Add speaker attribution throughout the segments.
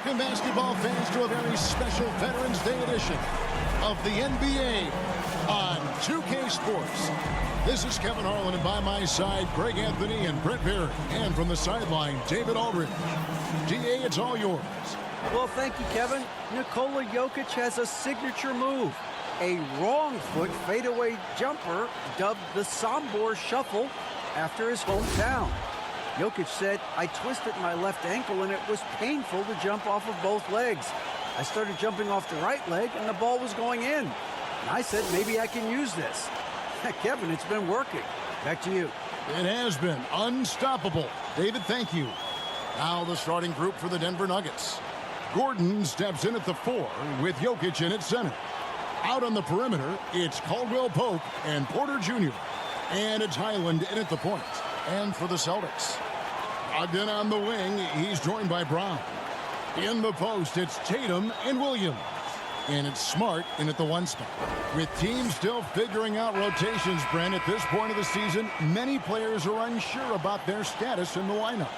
Speaker 1: Welcome, basketball fans, to a very special Veterans Day edition of the NBA on 2K Sports. This is Kevin Harlan, and by my side, Greg Anthony and Brett Barry. And from the sideline, David Aldridge. DA, it's all yours.
Speaker 2: Well, thank you, Kevin. Nikola Jokic has a signature move. A wrong foot fadeaway jumper dubbed the Sombor Shuffle after his hometown. Jokic said, "I twisted my left ankle and it was painful to jump off of both legs. I started jumping off the right leg and the ball was going in. And I said, maybe I can use this." Kevin, it's been working. Back to you.
Speaker 1: It has been unstoppable. David, thank you. Now the starting group for the Denver Nuggets. Gordon steps in at the 4 with Jokic in at center. Out on the perimeter, it's Caldwell-Pope and Porter Jr. And it's Highland in at the point. And for the Celtics, Ogden on the wing, he's joined by Brown. In the post, it's Tatum and Williams. And it's Smart in at the 1 spot. With teams still figuring out rotations, Brent, at this point of the season, many players are unsure about their status in the lineup.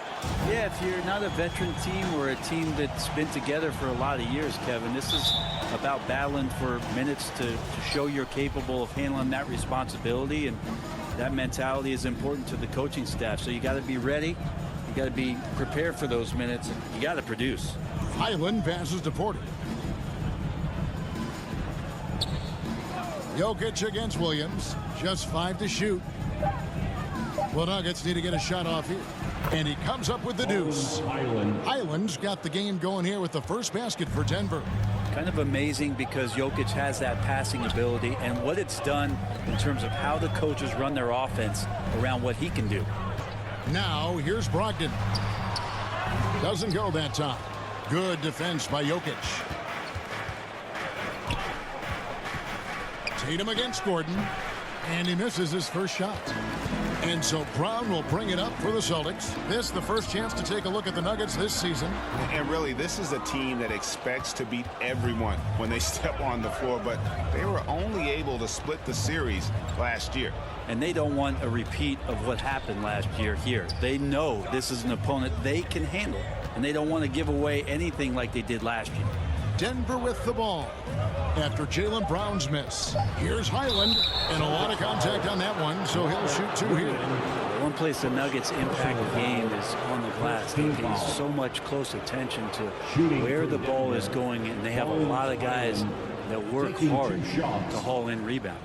Speaker 3: Yeah, if you're not a veteran team or a team that's been together for a lot of years, Kevin, this is about battling for minutes to show you're capable of handling that responsibility, and that mentality is important to the coaching staff. So you got to be ready, you got to be prepared for those minutes, and you got to produce.
Speaker 1: Highland passes to Porter. Jokic against Williams, just 5 to shoot. Well, Nuggets need to get a shot off here. And he comes up with the deuce. Highland's got the game going here with the first basket for Denver.
Speaker 3: Kind of amazing because Jokic has that passing ability and what it's done in terms of how the coaches run their offense around what he can do.
Speaker 1: Now, here's Brogdon. Doesn't go that time. Good defense by Jokic. Tatum against Gordon. And he misses his first shot. And so Brown will bring it up for the Celtics. This the first chance to take a look at the Nuggets this season.
Speaker 4: And really, this is a team that expects to beat everyone when they step on the floor, but they were only able to split the series last year.
Speaker 3: And they don't want a repeat of what happened last year here. They know this is an opponent they can handle, and they don't want to give away anything like they did last year.
Speaker 1: Denver with the ball after Jaylen Brown's miss. Here's Highland, and a lot of contact on that one, so he'll shoot 2 here.
Speaker 3: One place the Nuggets impact the game is on the glass. They pay so much close attention to where the ball is going, and they have a lot of guys that work hard to haul in rebound.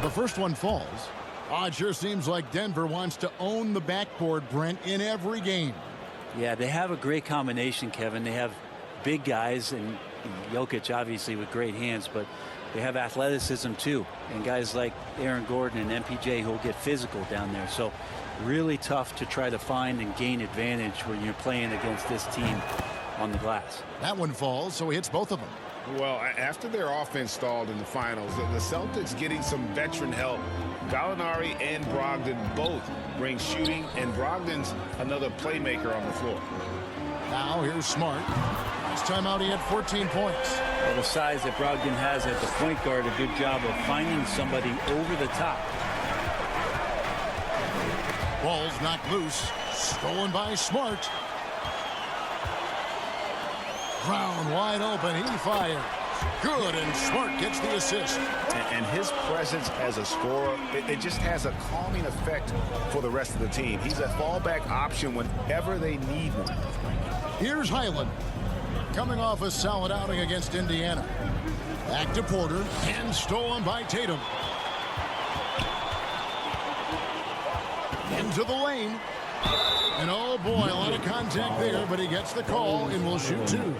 Speaker 1: The first one falls. It sure seems like Denver wants to own the backboard, Brent, in every game.
Speaker 3: Yeah, they have a great combination, Kevin. They have big guys, and Jokic obviously with great hands, but they have athleticism too, and guys like Aaron Gordon and MPJ who will get physical down there. So really tough to try to find and gain advantage when you're playing against this team on the glass.
Speaker 1: That one falls, so he hits both of them.
Speaker 4: Well, after their offense stalled in the finals, the Celtics getting some veteran help. Gallinari and Brogdon both bring shooting, and Brogdon's another playmaker on the floor.
Speaker 1: Now here's Smart. Last time out he had 14 points.
Speaker 3: Well, the size that Brogdon has at the point guard, a good job of finding somebody over the top.
Speaker 1: Ball's knocked loose. Stolen by Smart. Brown wide open. He fires. Good, and Smart gets the assist.
Speaker 4: And his presence as a scorer, it just has a calming effect for the rest of the team. He's a fallback option whenever they need one.
Speaker 1: Here's Highland, coming off a solid outing against Indiana. Back to Porter, and stolen by Tatum. Into the lane. And oh boy, a lot of contact there, but he gets the call and will shoot 2.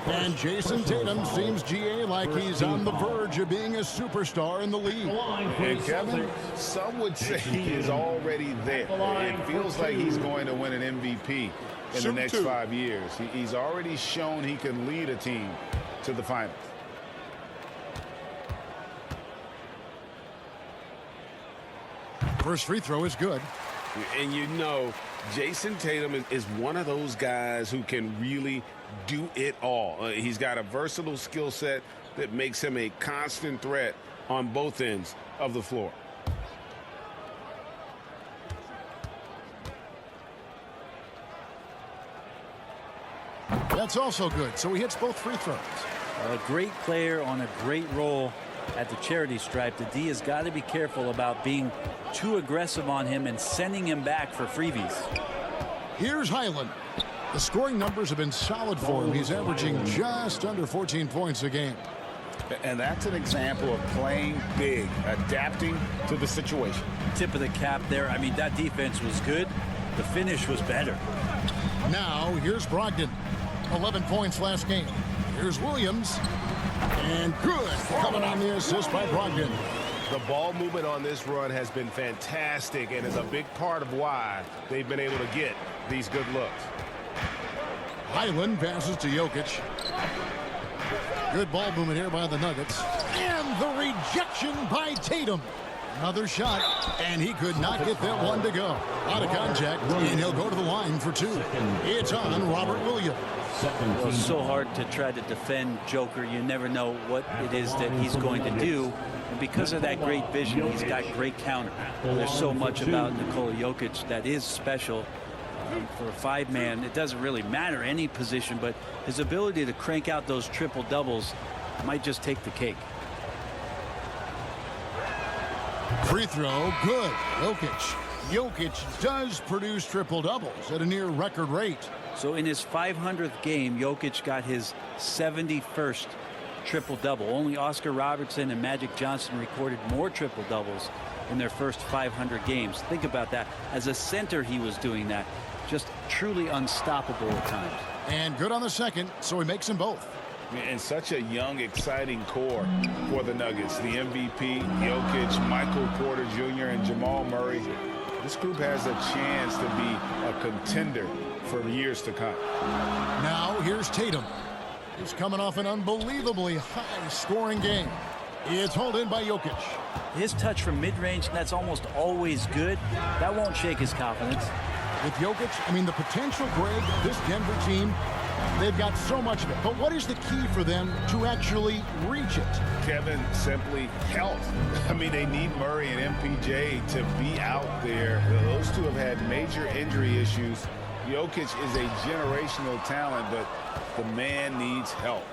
Speaker 1: And Jason Tatum seems, GA, like he's on the verge of being a superstar in the league.
Speaker 4: And Kevin, some would say he is already there. It feels like he's going to win an MVP in the next 5 years. He's already shown he can lead a team to the finals.
Speaker 1: First free throw is good.
Speaker 4: And you know, Jason Tatum is one of those guys who can really do it all. He's got a versatile skill set that makes him a constant threat on both ends of the floor.
Speaker 1: That's also good. So he hits both free throws.
Speaker 3: A great player on a great role at the charity stripe. The D has got to be careful about being too aggressive on him and sending him back for freebies.
Speaker 1: Here's Highland. The scoring numbers have been solid for him. He's averaging just under 14 points a game.
Speaker 4: And that's an example of playing big, adapting to the situation.
Speaker 3: Tip of the cap there. I mean, that defense was good. The finish was better.
Speaker 1: Now, here's Brogdon. 11 points last game. Here's Williams. And good. Coming on the assist by Brogdon.
Speaker 5: The ball movement on this run has been fantastic and is a big part of why they've been able to get these good looks.
Speaker 1: Highland passes to Jokic. Good ball movement here by the Nuggets. And the rejection by Tatum. Another shot, and he could not get that one to go. Out of contact, and he'll go to the line for two. It's on Robert Williams.
Speaker 3: It's so hard to try to defend Joker. You never know what it is that he's going to do. And because of that great vision, he's got great counter. There's so much about Nikola Jokic that is special. For a five-man, it doesn't really matter any position, but his ability to crank out those triple doubles might just take the cake.
Speaker 1: Free throw, good. Jokic does produce triple doubles at a near record rate.
Speaker 3: So in his 500th game, Jokic got his 71st triple-double. Only Oscar Robertson and Magic Johnson recorded more triple-doubles in their first 500 games. Think about that. As a center, he was doing that. Just truly unstoppable at times.
Speaker 1: And good on the second, so he makes them both.
Speaker 4: And such a young, exciting core for the Nuggets. The MVP, Jokic, Michael Porter Jr., and Jamal Murray. This group has a chance to be a contender for years to come.
Speaker 1: Now here's Tatum. He's coming off an unbelievably high-scoring game. It's hauled in by Jokic.
Speaker 3: His touch from mid-range, that's almost always good. That won't shake his confidence.
Speaker 1: With Jokic, I mean, the potential, Greg, this Denver team, they've got so much of it. But what is the key for them to actually reach it?
Speaker 4: Kevin, simply health. I mean, they need Murray and MPJ to be out there. Those two have had major injury issues. Jokic is a generational talent, but the man needs help.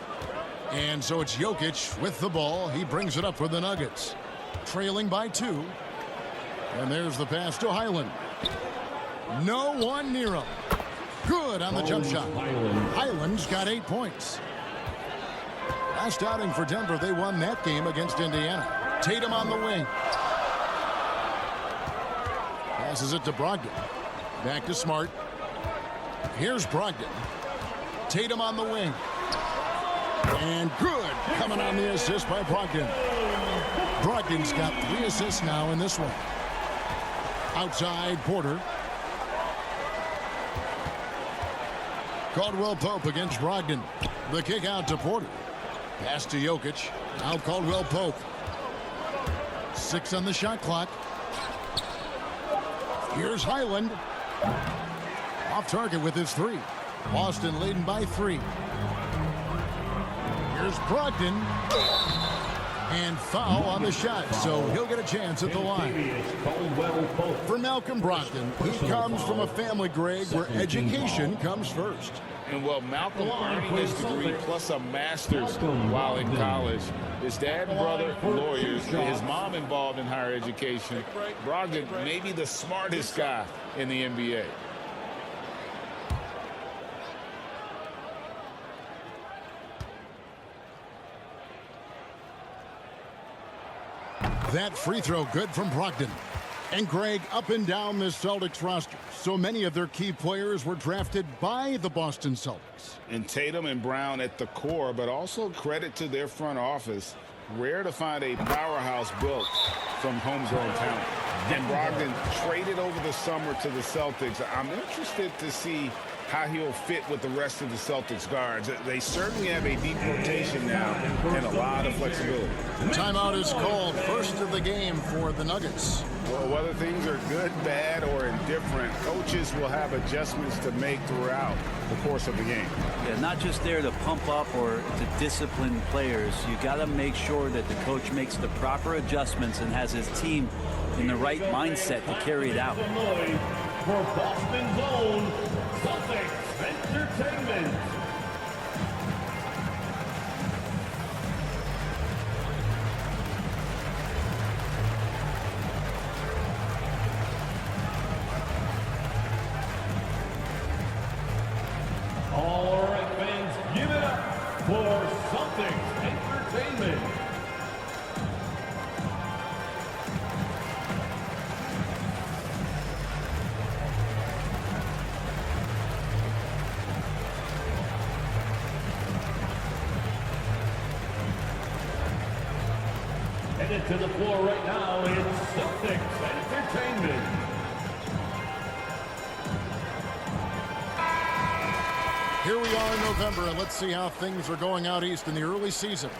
Speaker 1: And so it's Jokic with the ball. He brings it up for the Nuggets. Trailing by 2. And there's the pass to Highland. No one near him. Good on the jump shot. Highland's got 8 points. Last outing for Denver, they won that game against Indiana. Tatum on the wing. Passes it to Brogdon. Back to Smart. Here's Brogdon. Tatum on the wing. And good. Coming on the assist by Brogdon. Brogdon's got 3 assists now in this one. Outside, Porter. Caldwell-Pope against Brogdon. The kick out to Porter. Pass to Jokic. Now Caldwell-Pope. 6 on the shot clock. Here's Highland. Off target with his 3. Boston leading by 3. Here's Brogdon. And foul on the shot, so he'll get a chance at the line. For Malcolm Brogdon, he comes from a family, Greg, where education comes first.
Speaker 4: And well, Malcolm earning his degree plus a master's while in college. His dad and brother, lawyers. His mom involved in higher education. Brogdon, maybe the smartest guy in the NBA.
Speaker 1: That free throw good from Brogdon. And Greg, up and down this Celtics roster, so many of their key players were drafted by the Boston Celtics.
Speaker 4: And Tatum and Brown at the core, but also credit to their front office. Rare to find a powerhouse built from homegrown talent. And Brogdon traded over the summer to the Celtics. I'm interested to see how he'll fit with the rest of the Celtics guards. They certainly have a deep rotation now and a lot of flexibility.
Speaker 1: Timeout is called. First of the game for the Nuggets.
Speaker 4: Well, whether things are good, bad, or indifferent, coaches will have adjustments to make throughout the course of the game.
Speaker 3: Yeah, not just there to pump up or to discipline players. You got to make sure that the coach makes the proper adjustments and has his team in the right mindset to carry it out.
Speaker 6: For Boston's own Celtics Entertainment. All right, fans, give it up for Celtics Entertainment. Headed to the floor right now is Celtics Entertainment.
Speaker 1: Here we are in November, and let's see how things are going out east in the early season.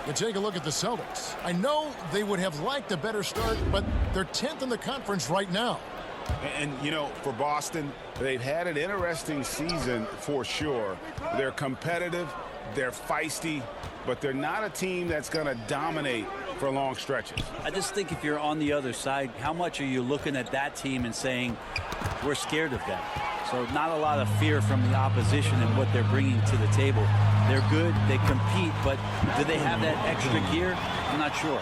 Speaker 1: You take a look at the Celtics. I know they would have liked a better start, but they're 10th in the conference right now.
Speaker 4: And, you know, for Boston, they've had an interesting season for sure. They're competitive, they're feisty, but they're not a team that's going to dominate for long stretches.
Speaker 3: I just think if you're on the other side, how much are you looking at that team and saying, we're scared of them? So not a lot of fear from the opposition and what they're bringing to the table. They're good, they compete, but do they have that extra gear? I'm not sure.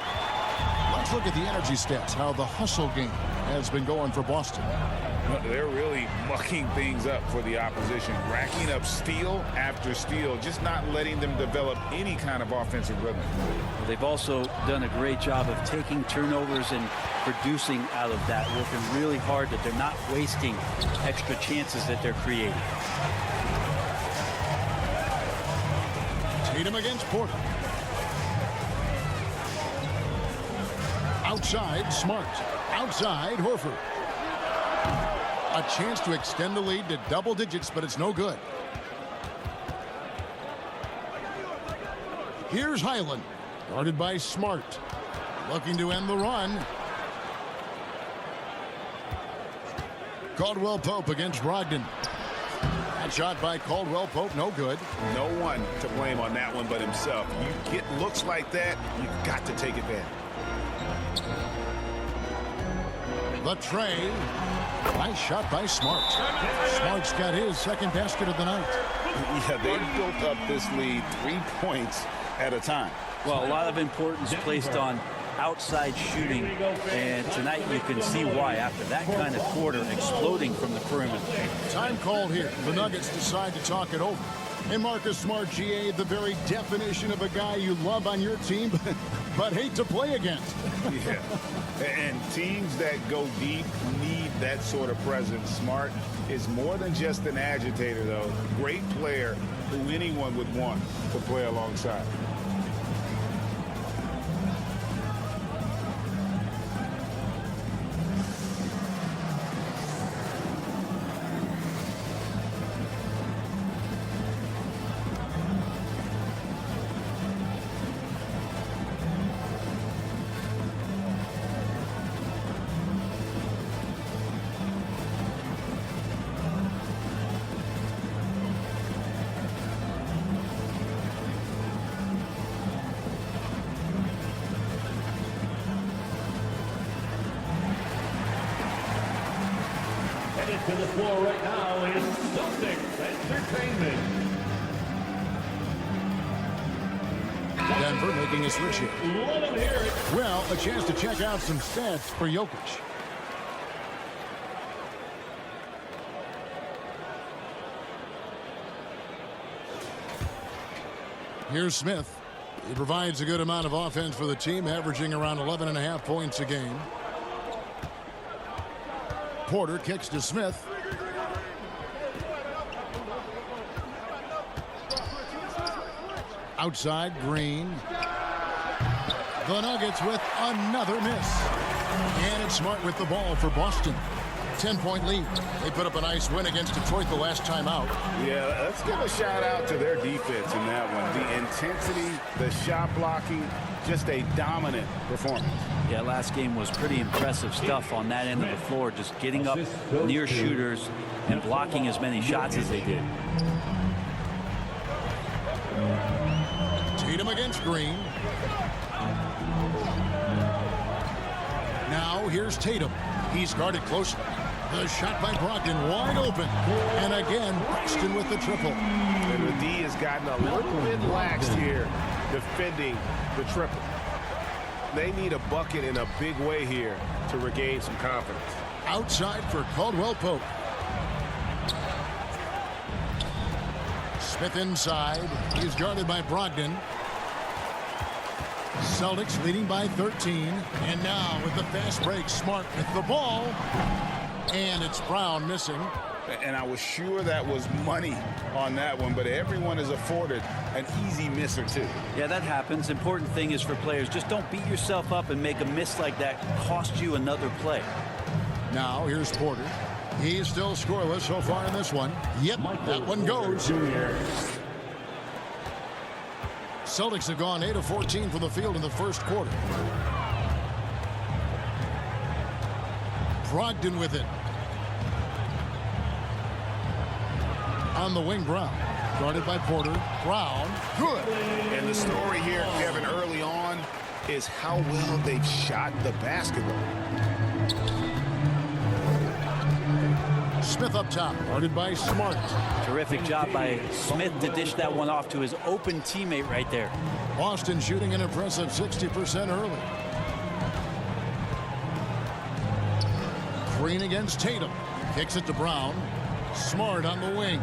Speaker 1: Let's look at the energy stats, how the hustle game has been going for Boston.
Speaker 4: They're really mucking things up for the opposition, racking up steal after steal, just not letting them develop any kind of offensive rhythm.
Speaker 3: They've also done a great job of taking turnovers and producing out of that, working really hard that they're not wasting extra chances that they're creating.
Speaker 1: Tatum against Porter. Outside, Smart. Outside, Horford. A chance to extend the lead to double digits, but it's no good. Here's Highland, guarded by Smart. Looking to end the run. Caldwell-Pope against Brogdon. That shot by Caldwell-Pope, no good.
Speaker 4: No one to blame on that one but himself. You get looks like that, you've got to take advantage.
Speaker 1: The tray. Nice shot by Smart. Smart's got his second basket of the night.
Speaker 4: Yeah, they built up this lead 3 points at a time.
Speaker 3: Well, a lot of importance placed on outside shooting, and tonight you can see why after that kind of quarter exploding from the perimeter.
Speaker 1: Time called here. The Nuggets decide to talk it over. And Marcus Smart, GA, the very definition of a guy you love on your team, but hate to play against.
Speaker 4: Yeah, and teams that go deep need that sort of presence. Smart is more than just an agitator, though. Great player who anyone would want to play alongside.
Speaker 6: To the floor right now is Celtics Entertainment.
Speaker 1: Denver making a switch here.
Speaker 6: Let them hear it.
Speaker 1: Well, a chance to check out some stats for Jokic. Here's Smith. He provides a good amount of offense for the team, averaging around 11.5 points a game. Porter kicks to Smith. Outside, Green. The Nuggets with another miss. And it's Smart with the ball for Boston. 10-point lead. They put up a nice win against Detroit the last time out.
Speaker 4: Yeah, let's give a shout out to their defense in that one. The intensity, the shot blocking, just a dominant performance.
Speaker 3: Yeah, last game was pretty impressive stuff on that end of the floor, just getting up near shooters and blocking as many shots as they did.
Speaker 1: Tatum against Green. Now here's Tatum. He's guarded closely. The shot by Brogdon wide open. And again, Braxton with the triple.
Speaker 5: And the D has gotten a little bit laxed here defending the triple. They need a bucket in a big way here to regain some confidence.
Speaker 1: Outside for Caldwell-Pope. Smith inside. He's guarded by Brogdon. Celtics leading by 13. And now with the fast break, Smart with the ball. And it's Brown missing.
Speaker 4: And I was sure that was money on that one, but everyone is afforded an easy miss or two.
Speaker 3: Yeah, that happens. Important thing is for players, just don't beat yourself up and make a miss like that cost you another play.
Speaker 1: Now here's Porter. He's still scoreless so far in this one. Yep, that one goes. Celtics have gone 8 of 14 from the field in the first quarter. Brogdon with it. On the wing, Brown. Guarded by Porter. Brown. Good.
Speaker 4: And the story here, Kevin, early on is how well they've shot the basketball.
Speaker 1: Smith up top. Guarded by Smart.
Speaker 3: Terrific job by Smith to dish that one off to his open teammate right there.
Speaker 1: Boston shooting an impressive 60% early. Green against Tatum. Kicks it to Brown. Smart on the wing.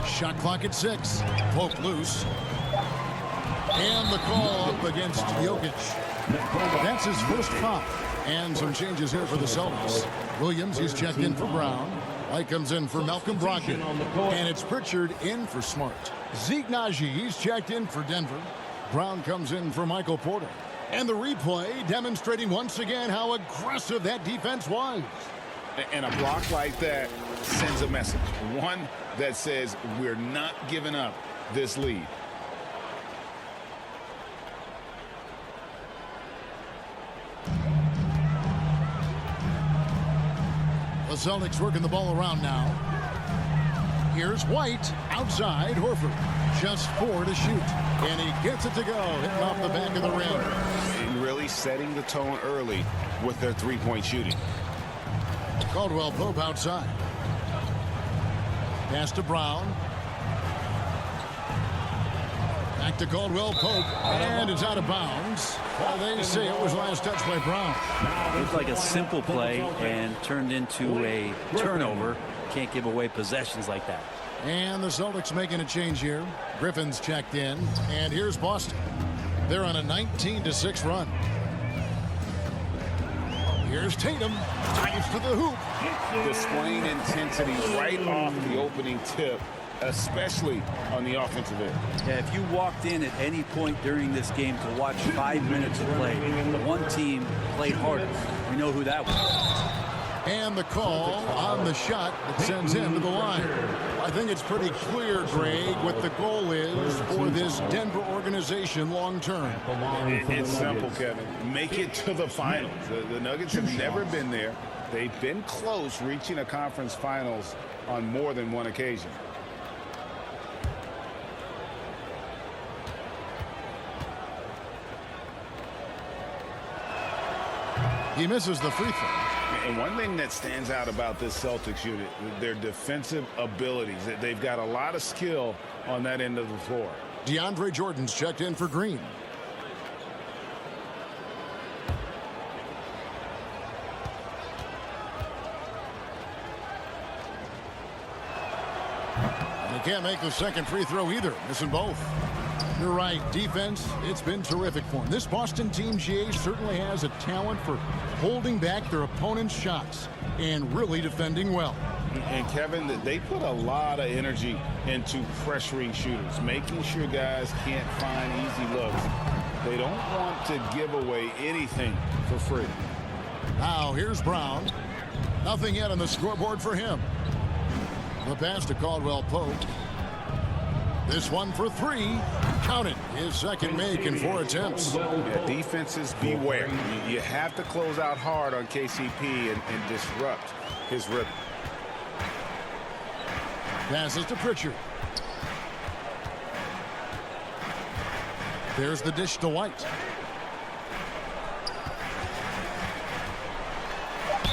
Speaker 1: Shot clock at 6. Pope loose. And the call up against Jokic. That's his first foul. And some changes here for the Celtics. Williams, he's checked in for Brown. White comes in for Malcolm Brogdon. And it's Pritchard in for Smart. Zeke Naji, he's checked in for Denver. Brown comes in for Michael Porter. And the replay demonstrating once again how aggressive that defense was.
Speaker 4: And a block like that sends a message. One that says we're not giving up this lead.
Speaker 1: The Celtics working the ball around now. Here's White outside. Horford just 4 to shoot. And he gets it to go. Hitting off the back of the rim.
Speaker 4: And really setting the tone early with their three-point shooting.
Speaker 1: Caldwell-Pope outside. Pass to Brown. Back to Caldwell-Pope. And it's out of bounds. Well, they say it was last touch by Brown.
Speaker 3: Looked like a simple play and turned into a turnover. Can't give away possessions like that.
Speaker 1: And the Celtics making a change here. Griffin's checked in. And here's Boston. They're on a 19-6 run. Here's Tatum. Ties to the hoop.
Speaker 4: Displaying intensity right off the opening tip, especially on the offensive end.
Speaker 3: Yeah, if you walked in at any point during this game to watch 5 minutes of play, one team played harder. We know who that was.
Speaker 1: And the call on the shot that sends him to the line. I think it's pretty clear, Greg, what the goal is for this Denver organization long term.
Speaker 4: It's simple, Kevin. Make it to the finals. The Nuggets have never been there. They've been close reaching a conference finals on more than one occasion.
Speaker 1: He misses the free throw.
Speaker 4: And one thing that stands out about this Celtics unit, their defensive abilities. They've got a lot of skill on that end of the floor.
Speaker 1: DeAndre Jordan's checked in for Green. And he can't make the second free throw either, missing both. You're right, defense, it's been terrific for him. This Boston team, GA, certainly has a talent for holding back their opponent's shots and really defending well.
Speaker 4: And Kevin, they put a lot of energy into pressuring shooters, making sure guys can't find easy looks. They don't want to give away anything for free.
Speaker 1: Now here's Brown. Nothing yet on the scoreboard for him. The pass to Caldwell-Pope. This one for three. Count it. His second make in 4 attempts.
Speaker 4: Yeah, defenses beware. You have to close out hard on KCP and disrupt his rhythm.
Speaker 1: Passes to Pritchard. There's the dish to White.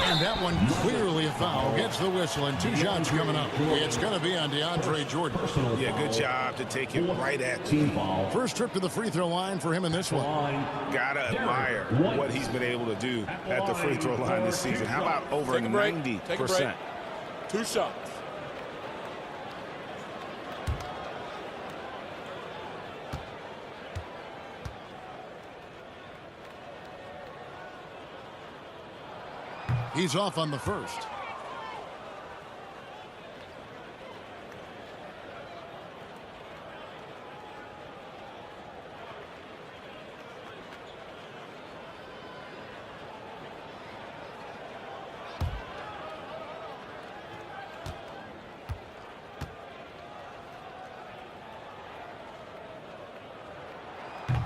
Speaker 1: And that one clearly a foul. Gets the whistle and 2 shots coming up. It's going to be on DeAndre Jordan.
Speaker 4: Yeah, good job to take him right at the
Speaker 1: first trip to the free throw line for him in this one.
Speaker 4: Gotta admire what he's been able to do at the free throw line this season. How about over 90%?
Speaker 5: 2 shots.
Speaker 1: He's off on the first.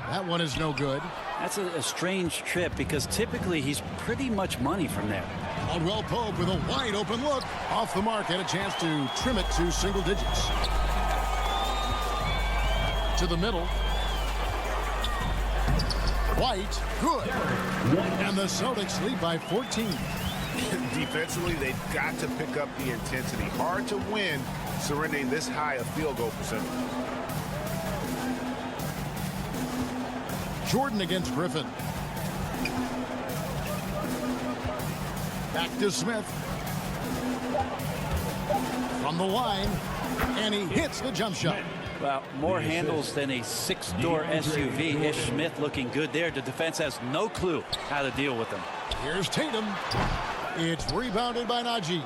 Speaker 1: That one is no good.
Speaker 3: That's a strange trip because typically he's pretty much money from there.
Speaker 1: Caldwell-Pope with a wide open look. Off the mark, had a chance to trim it to single digits. To the middle. White, good. And the Celtics lead by 14.
Speaker 4: Defensively, they've got to pick up the intensity. Hard to win surrendering this high a field goal percentage.
Speaker 1: Jordan against Griffin. Back to Smith. From the line. And he hits the jump shot.
Speaker 3: Well, more handles than a 6-door SUV. Ish Smith looking good there. The defense has no clue how to deal with him.
Speaker 1: Here's Tatum. It's rebounded by Najee.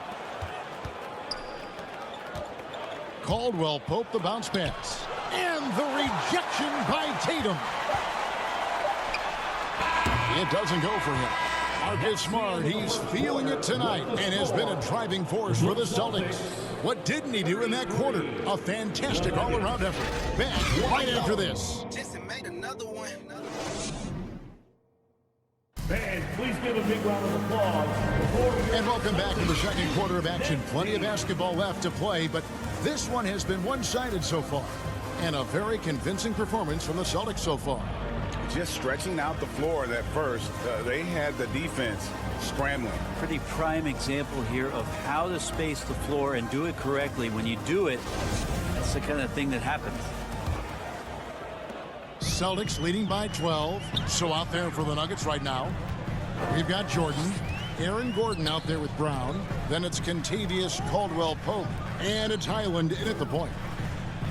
Speaker 1: Caldwell-Pope the bounce pass. And the rejection by Tatum. It doesn't go for him. Marcus Smart, he's feeling it tonight and has been a driving force for the Celtics. What didn't he do in that quarter? A fantastic all-around effort. Back right after this.
Speaker 6: Made another one. And please give a big round of applause.
Speaker 1: And welcome back to the second quarter of action. Plenty of basketball left to play, but this one has been one-sided so far. And a very convincing performance from the Celtics so far.
Speaker 4: Just stretching out the floor that first. They had the defense scrambling.
Speaker 3: Pretty prime example here of how to space the floor and do it correctly. When you do it, that's the kind of thing that happens.
Speaker 1: Celtics leading by 12. So out there for the Nuggets right now. We've got Jordan. Aaron Gordon out there with Brown. Then it's Contavious Caldwell-Pope. And it's Highland in at the point.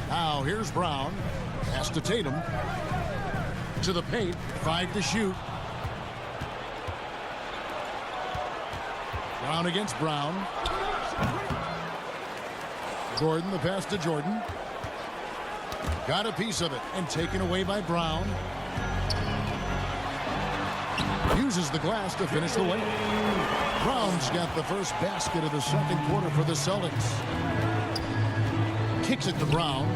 Speaker 1: Now here's Brown. Pass to Tatum. To the paint. 5 to shoot. Brown against Brown. Gordon, the pass to Jordan. Got a piece of it and taken away by Brown. Uses the glass to finish the layup. Brown's got the first basket of the second quarter for the Celtics. Kicks it to Brown.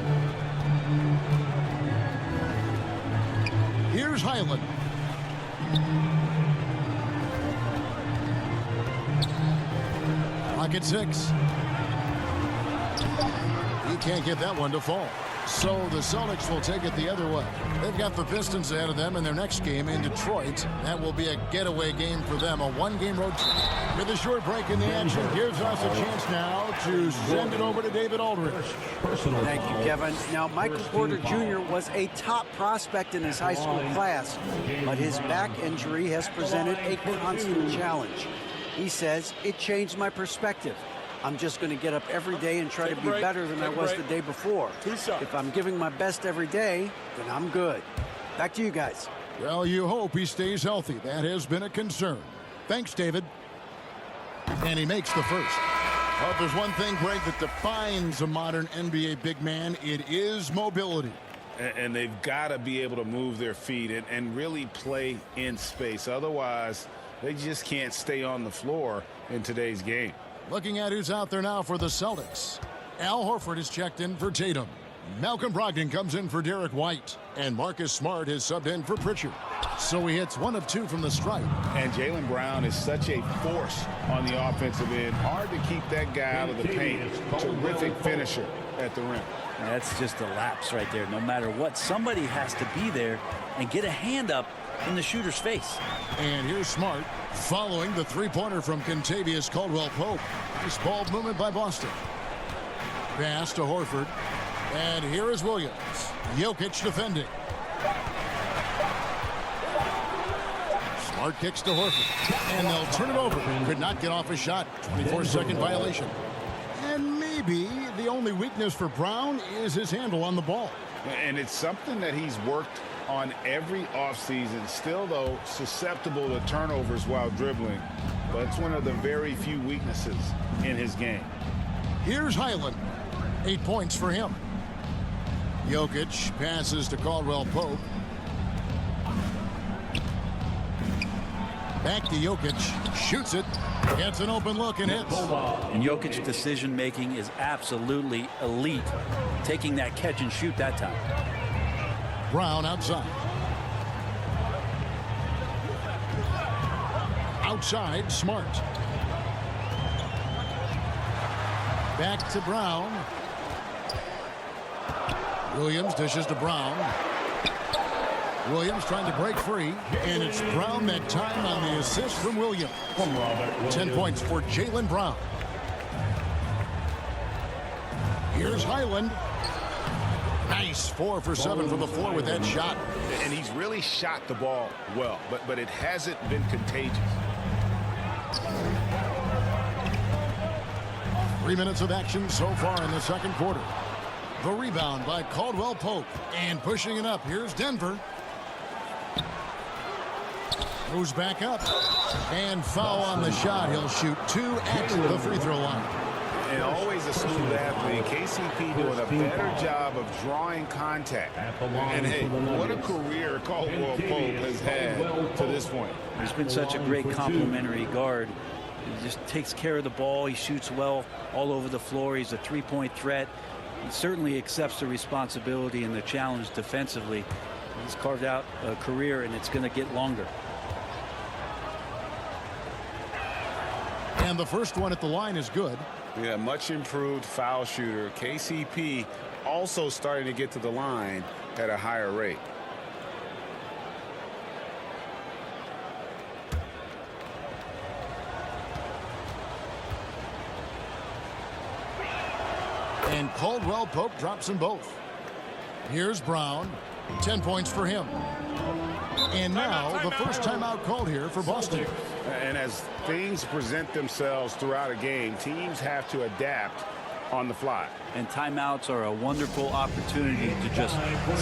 Speaker 1: Here's Highland. Clock at 6. He can't get that one to fall. So the Celtics will take it the other way. They've got the Pistons ahead of them in their next game in Detroit. That will be a getaway game for them, a one-game road trip. With a short break in the action, gives us a chance now to send it over to David Aldridge.
Speaker 2: Thank you, Kevin. Now, Michael Porter Jr. was a top prospect in his high school class, but his back injury has presented a constant challenge. He says, it changed my perspective. I'm just going to get up every day and try to be better than I was the day before. If I'm giving my best every day, then I'm good. Back to you guys.
Speaker 1: Well, you hope he stays healthy. That has been a concern. Thanks, David. And he makes the first. Well, if there's one thing, Greg, that defines a modern NBA big man, it is mobility.
Speaker 4: And they've got to be able to move their feet and really play in space. Otherwise, They just can't stay on the floor in today's game.
Speaker 1: Looking at who's out there now for the Celtics. Al Horford is checked in for Tatum. Malcolm Brogdon comes in for Derek White. And Marcus Smart is subbed in for Pritchard. So he hits 1 of 2 from the stripe.
Speaker 4: And Jaylen Brown is such a force on the offensive end. Hard to keep that guy out of the paint. Terrific finisher at the rim.
Speaker 3: That's just a lapse right there. No matter what, somebody has to be there and get a hand up in the shooter's face.
Speaker 1: And here's Smart following the three-pointer from Contavious Caldwell-Pope. Nice ball movement by Boston. Pass to Horford. And here is Williams. Jokic defending. Smart kicks to Horford. And they'll turn it over. Could not get off a shot. 24-second violation. And maybe the only weakness for Brown is his handle on the ball.
Speaker 4: And it's something that he's worked on every offseason. Still, though, susceptible to turnovers while dribbling. But it's one of the very few weaknesses in his game.
Speaker 1: Here's Highland. 8 points for him. Jokic passes to Caldwell-Pope. Back to Jokic. Shoots it. Gets an open look and hits.
Speaker 3: And Jokic's decision-making is absolutely elite. Taking that catch and shoot that time.
Speaker 1: Brown outside. Outside, Smart. Back to Brown. Williams dishes to Brown. Williams trying to break free, and it's Brown that time on the assist from Williams. 10 points for Jaylen Brown. Here's Highland. Nice 4 for 7 from the floor with that shot.
Speaker 4: And he's really shot the ball well, but it hasn't been contagious.
Speaker 1: 3 minutes of action so far in the second quarter. The rebound by Caldwell-Pope. And pushing it up. Here's Denver. Goes back up. And foul on the shot. He'll shoot 2 at the free throw line.
Speaker 4: And always a smooth athlete. KCP doing a better job of drawing contact. And hey, what a career Caldwell-Pope has had to this point.
Speaker 3: He's been such a great complementary guard. He just takes care of the ball. He shoots well all over the floor. He's a three-point threat. He certainly accepts the responsibility and the challenge defensively. He's carved out a career, and it's going to get longer.
Speaker 1: And the first one at the line is good.
Speaker 4: Yeah, much improved foul shooter. KCP also starting to get to the line at a higher rate.
Speaker 1: And Caldwell-Pope drops them both. Here's Brown. 10 points for him. And now the first timeout called here for Boston.
Speaker 4: And as things present themselves throughout a game, teams have to adapt on the fly.
Speaker 3: And timeouts are a wonderful opportunity to just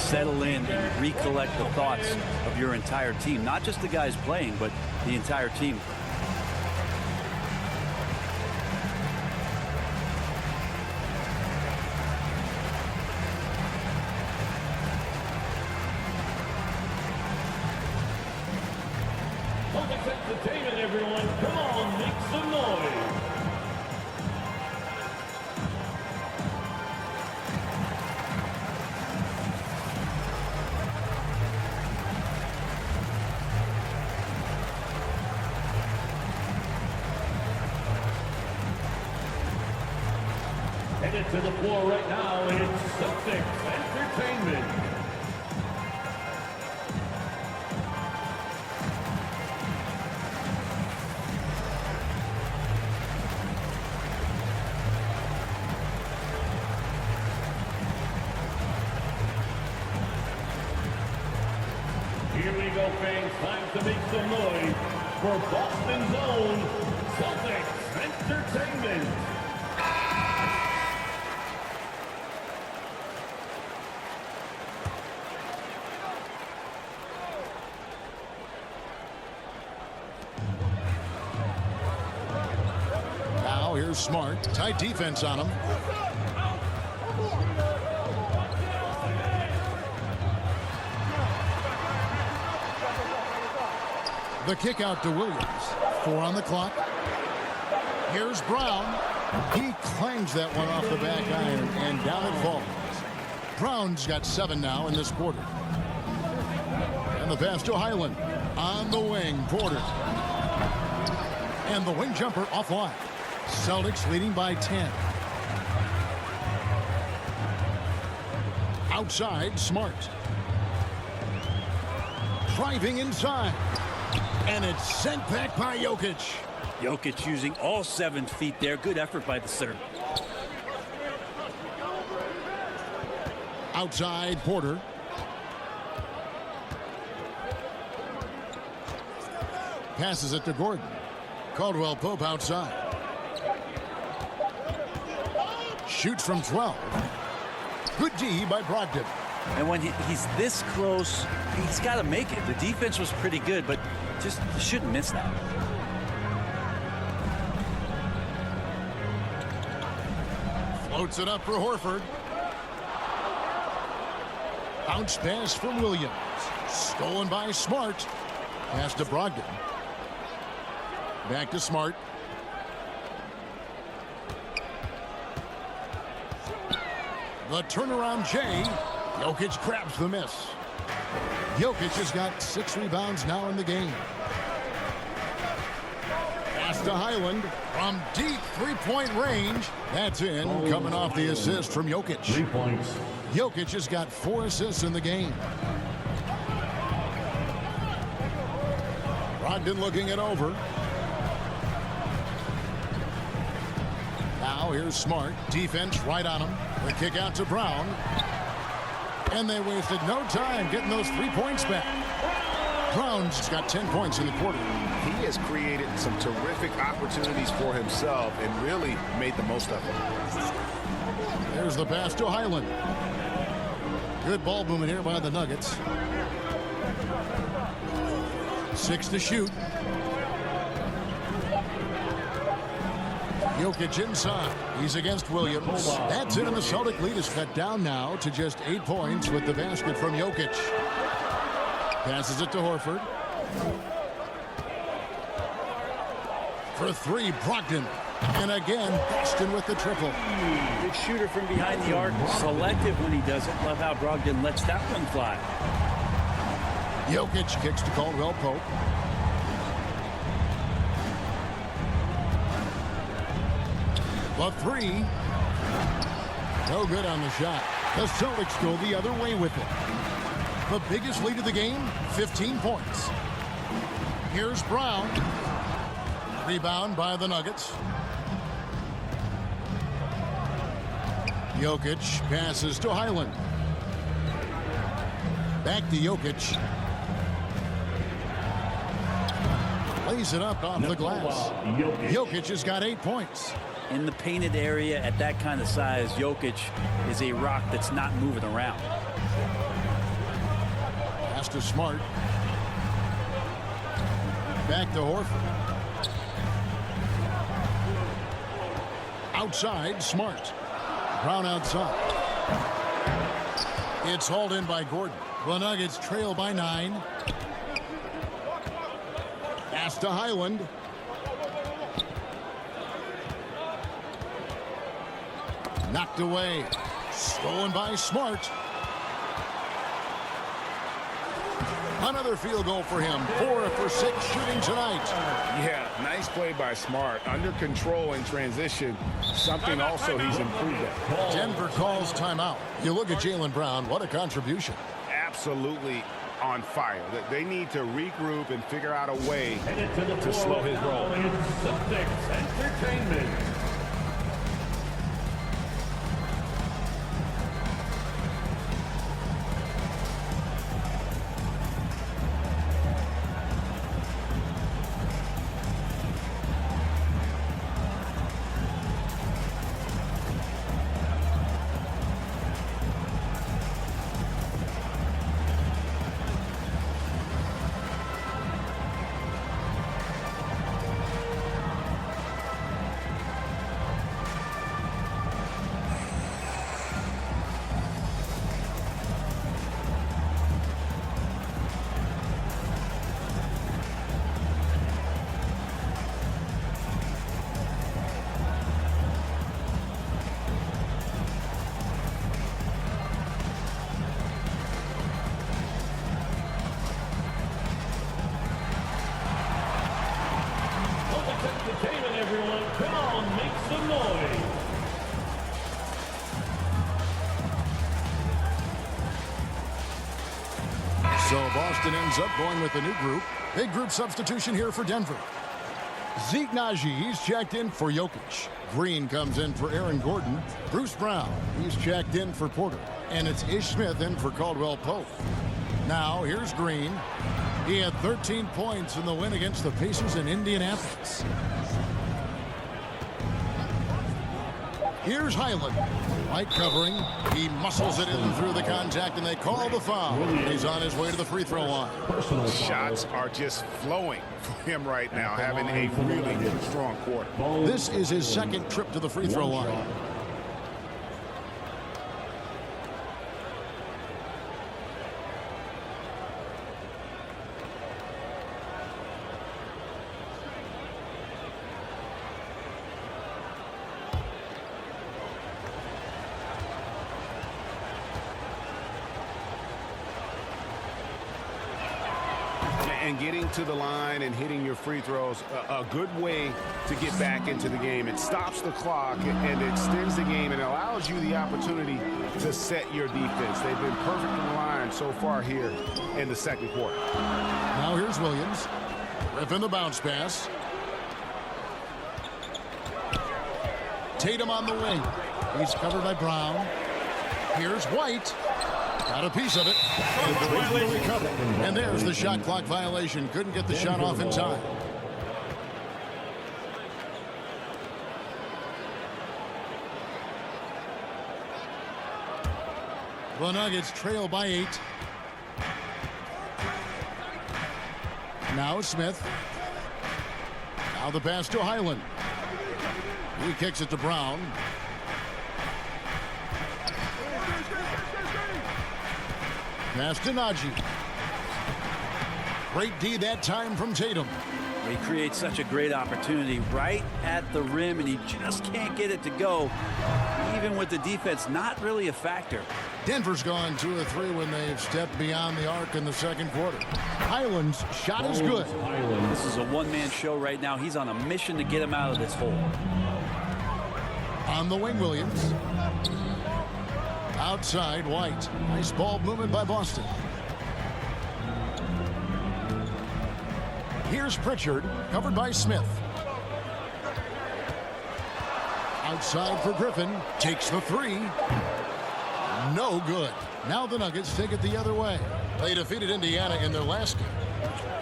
Speaker 3: settle in and recollect the thoughts of your entire team. Not just the guys playing, but the entire team.
Speaker 6: Entertainment, everyone. Come on, make some noise. Headed to the floor right now, it's Celtics Entertainment. Here we go, fans. Time to make some noise for Boston's own Celtics Entertainment.
Speaker 1: Now here's Smart. Tight defense on him. The kick out to Williams. 4 on the clock. Here's Brown. He clangs that one off the back iron, and down it falls. Brown's got 7 now in this quarter. And the pass to Highland. On the wing, Porter. And the wing jumper offline. Celtics leading by 10. Outside, Smart. Driving inside. And it's sent back by Jokic.
Speaker 3: Jokic using all 7 feet there. Good effort by the center.
Speaker 1: Outside, Porter. Passes it to Gordon. Caldwell-Pope outside. Shoots from 12. Good D by Brogdon.
Speaker 3: And when he's this close, he's got to make it. The defense was pretty good, but just shouldn't miss that.
Speaker 1: Floats it up for Horford. Bounce pass from Williams. Stolen by Smart. Pass to Brogdon. Back to Smart. The turnaround Jay. Jokic grabs the miss. Jokic has got 6 rebounds now in the game. Pass to Highland from deep 3-point range. That's in, coming off the assist from Jokic.
Speaker 6: 3 points.
Speaker 1: Jokic has got 4 assists in the game. Brogdon looking it over. Now here's Smart. Defense right on him. The kick out to Brown. And they wasted no time getting those 3 points back. Brown's got 10 points in the quarter.
Speaker 5: He has created some terrific opportunities for himself and really made the most of them.
Speaker 1: There's the pass to Highland. Good ball movement here by the Nuggets. 6 to shoot. Jokic inside. He's against Williams. That's it, and the Celtic lead is cut down now to just 8 points with the basket from Jokic. Passes it to Horford. For 3, Brogdon. And again, Boston with the triple.
Speaker 3: Good shooter from behind the arc. Selective when he does it. Love how Brogdon lets that one fly.
Speaker 1: Jokic kicks to Caldwell-Pope. The 3. No good on the shot. The Celtics go the other way with it. The biggest lead of the game, 15 points. Here's Brown. Rebound by the Nuggets. Jokic passes to Highland. Back to Jokic. Lays it up off the glass. Jokic has got 8 points.
Speaker 3: In the painted area at that kind of size, Jokic is a rock that's not moving around.
Speaker 1: Pass to Smart. Back to Horford. Outside, Smart. Brown outside. It's hauled in by Gordon. The Nuggets trail by 9. Pass to Highland. Knocked away. Stolen by Smart. Another field goal for him. 4 for 6 shooting tonight.
Speaker 4: Yeah, nice play by Smart. Under control in transition. Something also he's improved at.
Speaker 1: Denver calls timeout. You look at Jaylen Brown. What a contribution.
Speaker 4: Absolutely on fire. They need to regroup and figure out a way
Speaker 6: To
Speaker 4: slow his roll.
Speaker 6: Celtics Entertainment.
Speaker 1: So Boston ends up going with the new group. Big group substitution here for Denver. Zeke Naji, he's checked in for Jokic. Green comes in for Aaron Gordon. Bruce Brown, he's checked in for Porter. And it's Ish Smith in for Caldwell-Pope. Now, here's Green. He had 13 points in the win against the Pacers in Indianapolis. Here's Highland. White covering. He muscles it in through the contact, and they call the foul. He's on his way to the free throw line.
Speaker 4: Shots are just flowing for him right now, having a really strong quarter.
Speaker 1: This is his second trip to the free throw line.
Speaker 5: And getting to the line and hitting your free throws, a good way to get back into the game. It stops the clock and extends the game and allows you the opportunity to set your defense. They've been perfect in the line so far here in the second quarter.
Speaker 1: Now here's Williams. Griffin the bounce pass. Tatum on the wing. He's covered by Brown. Here's White. Got a piece of it. And there's the shot clock violation. Couldn't get the shot off in time. The Nuggets trail by 8. Now Smith. Now the pass to Highland. He kicks it to Brown. Pass to Naji. Great D that time from Tatum.
Speaker 3: He creates such a great opportunity right at the rim, and he just can't get it to go. Even with the defense not really a factor.
Speaker 1: Denver's gone 2 of 3 when they've stepped beyond the arc in the second quarter. Highland's shot is good.
Speaker 3: This is a one-man show right now. He's on a mission to get him out of this hole.
Speaker 1: On the wing, Williams. Outside, White. Nice ball movement by Boston. Here's Pritchard, covered by Smith. Outside for Griffin. Takes the 3. No good. Now the Nuggets take it the other way. They defeated Indiana in their last game.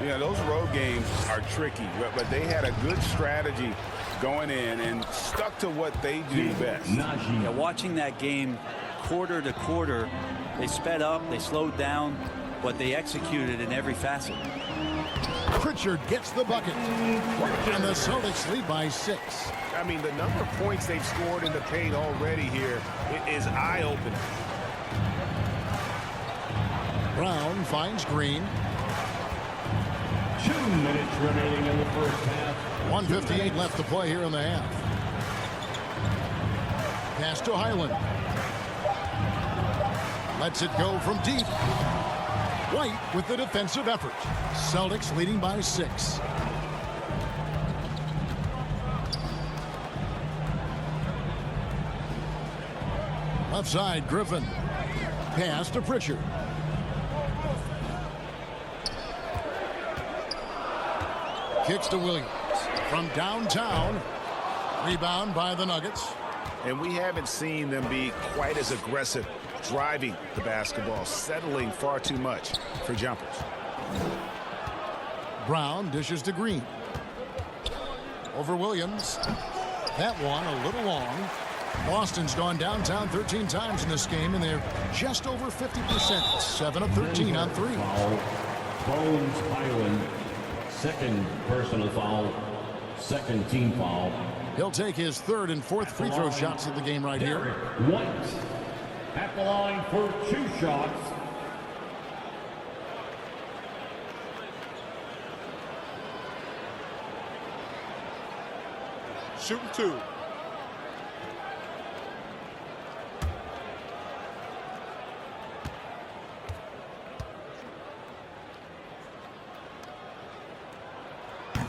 Speaker 4: Yeah, those road games are tricky, but they had a good strategy going in and stuck to what they do best.
Speaker 3: Yeah, watching that game quarter to quarter, they sped up, they slowed down, but they executed in every facet.
Speaker 1: Pritchard gets the bucket. And the Celtics lead by 6.
Speaker 5: I mean, the number of points they've scored in the paint already here is eye-opening.
Speaker 1: Brown finds Green.
Speaker 6: 2 minutes remaining in the first half.
Speaker 1: 1:58 left to play here in the half. Pass to Highland. Lets it go from deep. White with the defensive effort. Celtics leading by 6. Left side, Griffin. Pass to Pritchard. Kicks to Williams. From downtown. Rebound by the Nuggets.
Speaker 4: And we haven't seen them be quite as aggressive driving the basketball, settling far too much for jumpers.
Speaker 1: Brown dishes to Green. Over Williams. That one a little long. Boston's gone downtown 13 times in this game, and they're just over 50%. 7 of 13 on 3.
Speaker 6: Bones Highland, second personal foul, second team foul.
Speaker 1: He'll take his 3rd and 4th free throw shots of the game right here.
Speaker 6: White at the line for 2 shots.
Speaker 5: Shooting 2.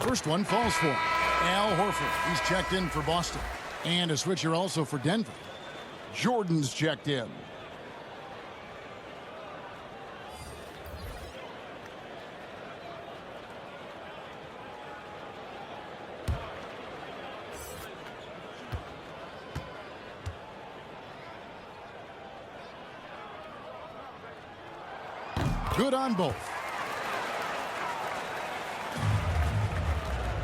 Speaker 1: First one falls for him. Al Horford. He's checked in for Boston. And a switcher also for Denver. Jordan's checked in. Good on both.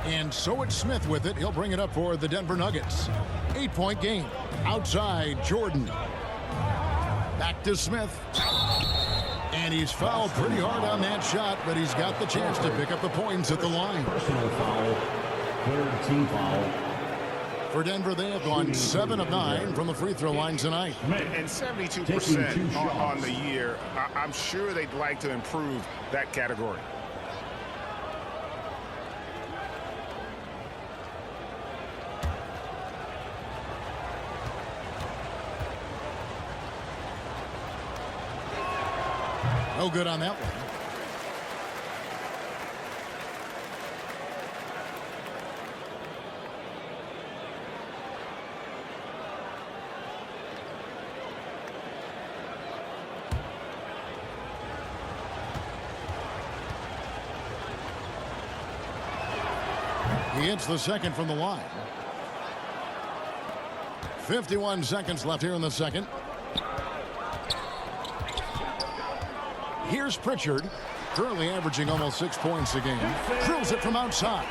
Speaker 1: And so it's Smith with it. He'll bring it up for the Denver Nuggets. 8-point game. Outside, Jordan. Back to Smith. And he's fouled pretty hard on that shot, but he's got the chance to pick up the points at the line.
Speaker 6: Personal foul. Third team foul.
Speaker 1: For Denver, they have gone 7 of 9 from the free throw line tonight.
Speaker 5: And 72% on the year. I'm sure they'd like to improve that category.
Speaker 1: No good on that one. He hits the second from the line. 51 seconds left here in the second. Here's Pritchard, currently averaging almost 6 points a game. Drills it from outside.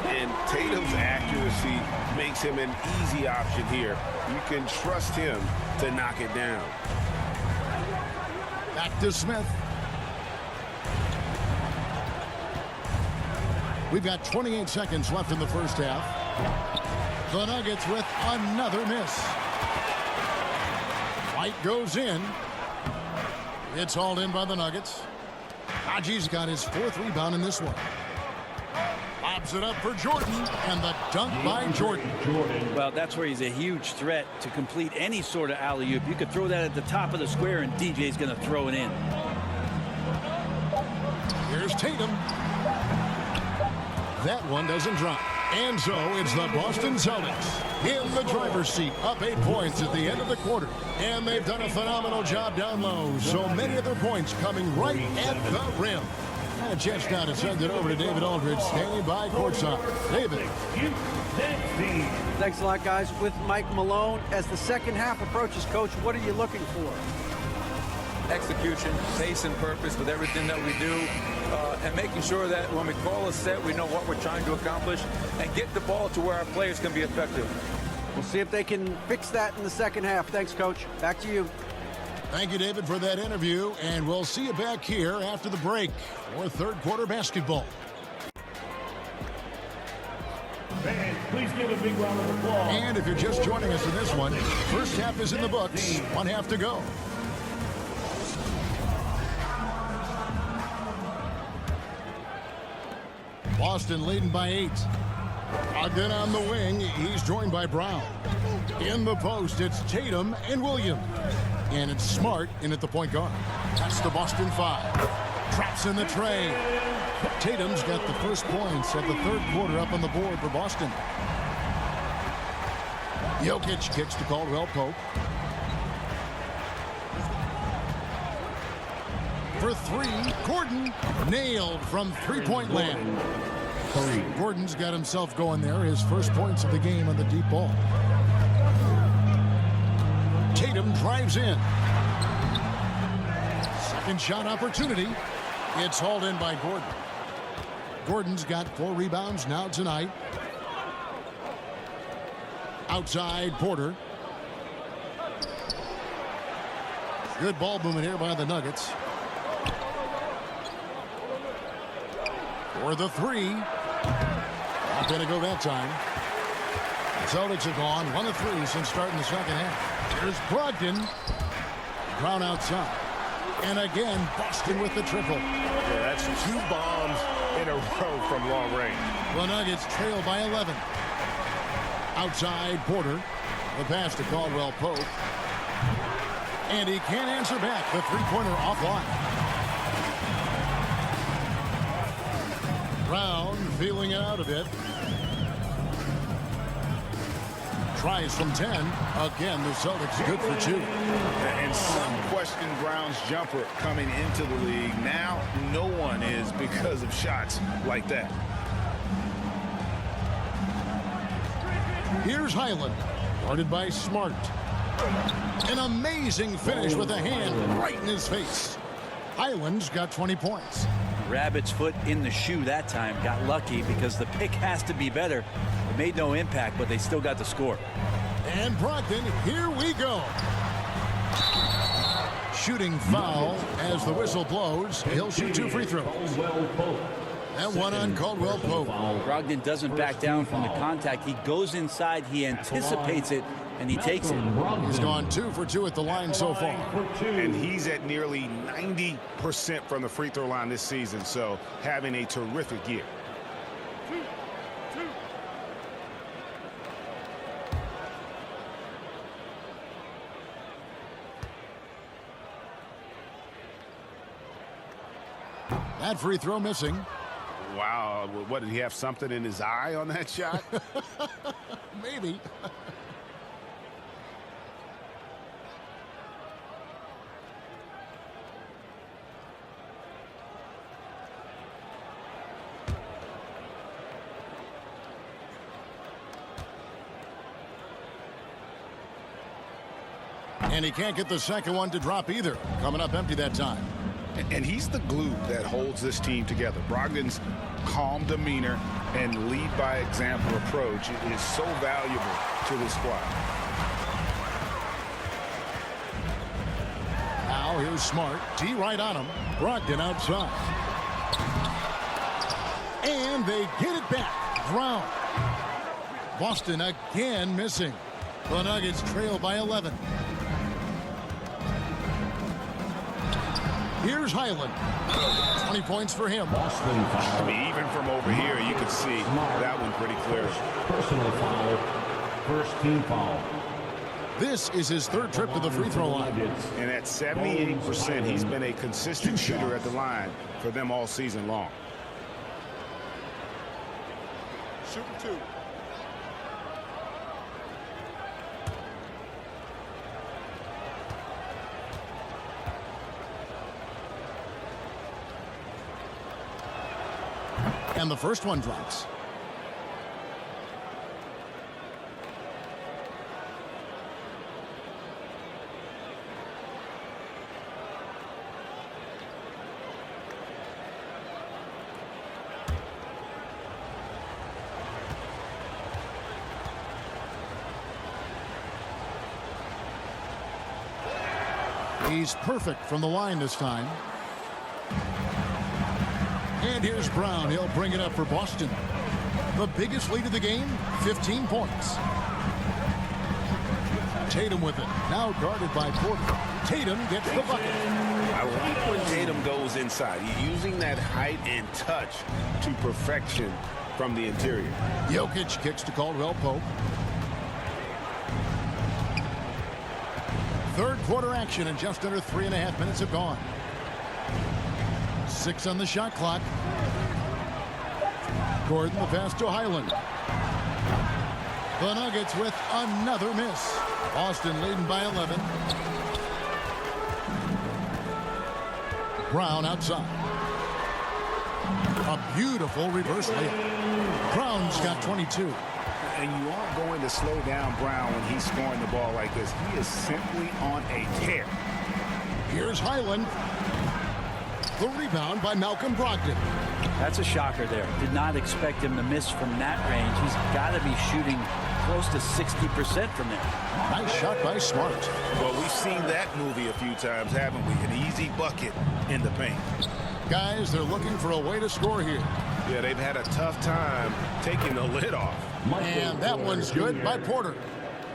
Speaker 5: And Tatum's accuracy makes him an easy option here. You can trust him to knock it down.
Speaker 1: Back to Smith. We've got 28 seconds left in the first half. The Nuggets with another miss. White goes in. It's hauled in by the Nuggets. Haji's got his 4th rebound in this one. Lobs it up for Jordan, and the dunk by Jordan.
Speaker 3: Well, that's where he's a huge threat to complete any sort of alley-oop. You could throw that at the top of the square, and DJ's going to throw it in.
Speaker 1: Here's Tatum. That one doesn't drop. And so it's the Boston Celtics in the driver's seat, up 8 points at the end of the quarter. And they've done a phenomenal job down low. So many of their points coming right at the rim. And a chance now to send it over to David Aldridge, standing by courtside. David.
Speaker 2: Thanks a lot, guys. With Mike Malone, as the second half approaches, Coach, what are you looking for?
Speaker 7: Execution, pace and purpose with everything that we do, and making sure that when we call a set, we know what we're trying to accomplish and get the ball to where our players can be effective.
Speaker 2: We'll see if they can fix that in the second half. Thanks, Coach. Back to you.
Speaker 1: Thank you, David, for that interview, and we'll see you back here after the break for third quarter basketball.
Speaker 6: Fans, please give a big round of applause.
Speaker 1: And if you're just joining us in this one, first half is in the books, 1 half to go. Boston leading by 8. Ogden on the wing. He's joined by Brown. In the post, it's Tatum and Williams. And it's Smart in at the point guard. That's the Boston 5. Traps in the tray. Tatum's got the first points of the third quarter up on the board for Boston. Jokic kicks to Caldwell-Pope. For 3, Gordon nailed from three-point land. Gordon's got himself going there. His first points of the game on the deep ball. Tatum drives in. Second shot opportunity. It's hauled in by Gordon. Gordon's got 4 rebounds now tonight. Outside, Porter. Good ball movement here by the Nuggets. For the 3. Not going to go that time. The Celtics have gone 1 of 3 since starting the second half. Here's Brogdon. Brown outside. And again, Boston with the triple.
Speaker 5: Yeah, that's 2 bombs in a row from long range.
Speaker 1: The Nuggets trail by 11. Outside, Porter. The pass to Caldwell-Pope. And he can't answer back. The three-pointer offline. Brown feeling it out a bit. Tries from 10. Again, the Celtics good for 2.
Speaker 4: And some question Brown's jumper coming into the league. Now no one is because of shots like that.
Speaker 1: Here's Highland, guarded by Smart. An amazing finish with a hand right in his face. Highland's got 20 points.
Speaker 3: Rabbit's foot in the shoe that time. Got lucky because the pick has to be better. It made no impact, but they still got the score.
Speaker 1: And Brogdon, here we go. Shooting foul as the whistle blows. He'll shoot 2 free throws. And one on Caldwell-Pope.
Speaker 3: Brogdon doesn't back down from the contact. He goes inside, he anticipates it, and he takes it.
Speaker 1: He's gone 2 for 2 at the line so far.
Speaker 5: And he's at nearly 90% from the free throw line this season, so having a terrific year.
Speaker 1: That free throw missing.
Speaker 5: Wow, what, did he have something in his eye on that shot?
Speaker 1: Maybe. And he can't get the second one to drop either. Coming up empty that time.
Speaker 5: And he's the glue that holds this team together. Brogdon's calm demeanor and lead by example approach is so valuable to this squad.
Speaker 1: Now here's Smart. T right on him. Brogdon outside. And they get it back. Brown. Boston again missing. The Nuggets trail by 11. Here's Highland. 20 points for him.
Speaker 5: I mean, even from over here, you can see that one pretty clear.
Speaker 6: Personal foul. First team foul.
Speaker 1: This is his 3rd trip to the free throw line.
Speaker 5: And at 78%, he's been a consistent shooter at the line for them all season long. Shooting 2.
Speaker 1: And the first one drops. He's perfect from the line this time. And here's Brown. He'll bring it up for Boston. The biggest lead of the game, 15 points. Tatum with it. Now guarded by Porter. Tatum gets the bucket.
Speaker 5: I like when Tatum goes inside. He's using that height and touch to perfection from the interior.
Speaker 1: Jokic kicks to Caldwell-Pope. 3rd quarter action, and just under 3.5 minutes have gone. 6 on the shot clock. Gordon the pass to Highland. The Nuggets with another miss. Boston leading by 11. Brown outside. A beautiful reverse layup. Brown's got 22.
Speaker 5: And you aren't going to slow down Brown when he's scoring the ball like this. He is simply on a tear.
Speaker 1: Here's Highland. The rebound by Malcolm Brogdon.
Speaker 3: That's a shocker there. Did not expect him to miss from that range. He's got to be shooting close to 60% from there.
Speaker 1: Nice shot by Smart.
Speaker 5: Well, we've seen that movie a few times, haven't we? An easy bucket in the paint.
Speaker 1: Guys, they're looking for a way to score here.
Speaker 5: Yeah, they've had a tough time taking the lid off.
Speaker 1: And that one's good by Porter.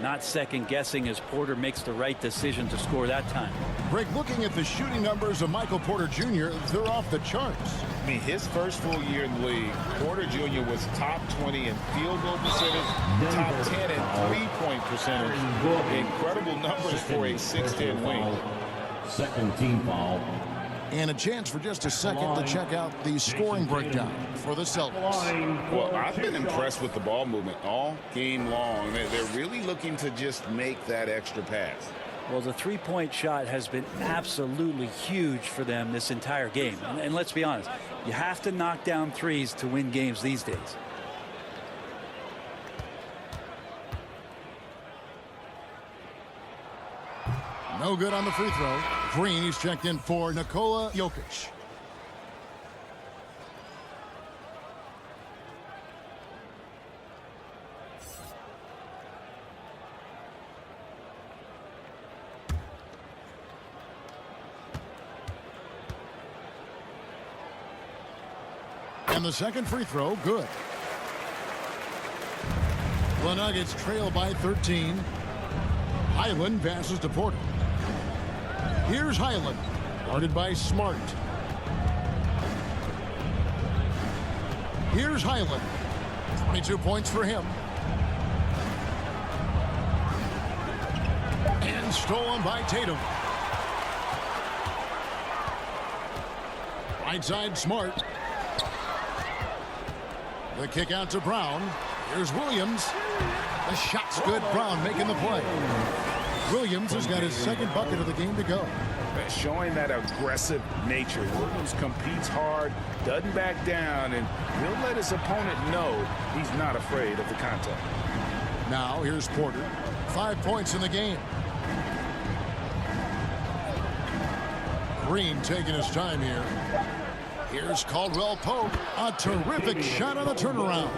Speaker 3: Not second guessing as Porter makes the right decision to score that time.
Speaker 1: Greg, looking at the shooting numbers of Michael Porter Jr., they're off the charts.
Speaker 4: I mean, his first full year in the league, Porter Jr. was top 20 in field goal percentage, top 10 in three-point percentage. Incredible numbers for a 6'10" wing.
Speaker 6: Second team foul.
Speaker 1: And a chance for just a second to check out the scoring breakdown for the Celtics.
Speaker 4: Well, I've been impressed with the ball movement all game long. They're really looking to just make that extra pass.
Speaker 3: Well, the three-point shot has been absolutely huge for them this entire game. And let's be honest, you have to knock down threes to win games these days.
Speaker 1: No good on the free throw. Green, he's checked in for Nikola Jokic. And the second free throw, good. The Nuggets trail by 13. Highland passes to Porter. Here's Highland, guarded by Smart. Here's Highland. 22 points for him. And stolen by Tatum. Right side, Smart. The kick out to Brown. Here's Williams. The shot's good. Brown making the play. Williams has got his second bucket of the game to go.
Speaker 4: Showing that aggressive nature. Williams competes hard, doesn't back down, and he'll let his opponent know he's not afraid of the contact.
Speaker 1: Now here's Porter. 5 points in the game. Green taking his time here. Here's Caldwell-Pope. A terrific shot on the turnaround.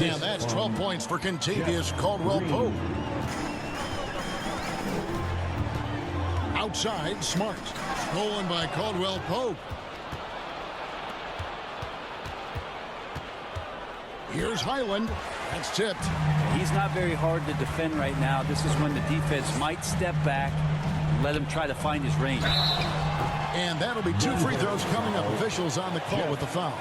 Speaker 1: And that's 12 points for Kentavious Caldwell-Pope. Outside, Smart. Stolen by Caldwell-Pope. Here's Highland. That's tipped.
Speaker 3: He's not very hard to defend right now. This is when the defense might step back and let him try to find his range.
Speaker 1: And that'll be 2 free throws coming up. Officials on the call with the foul.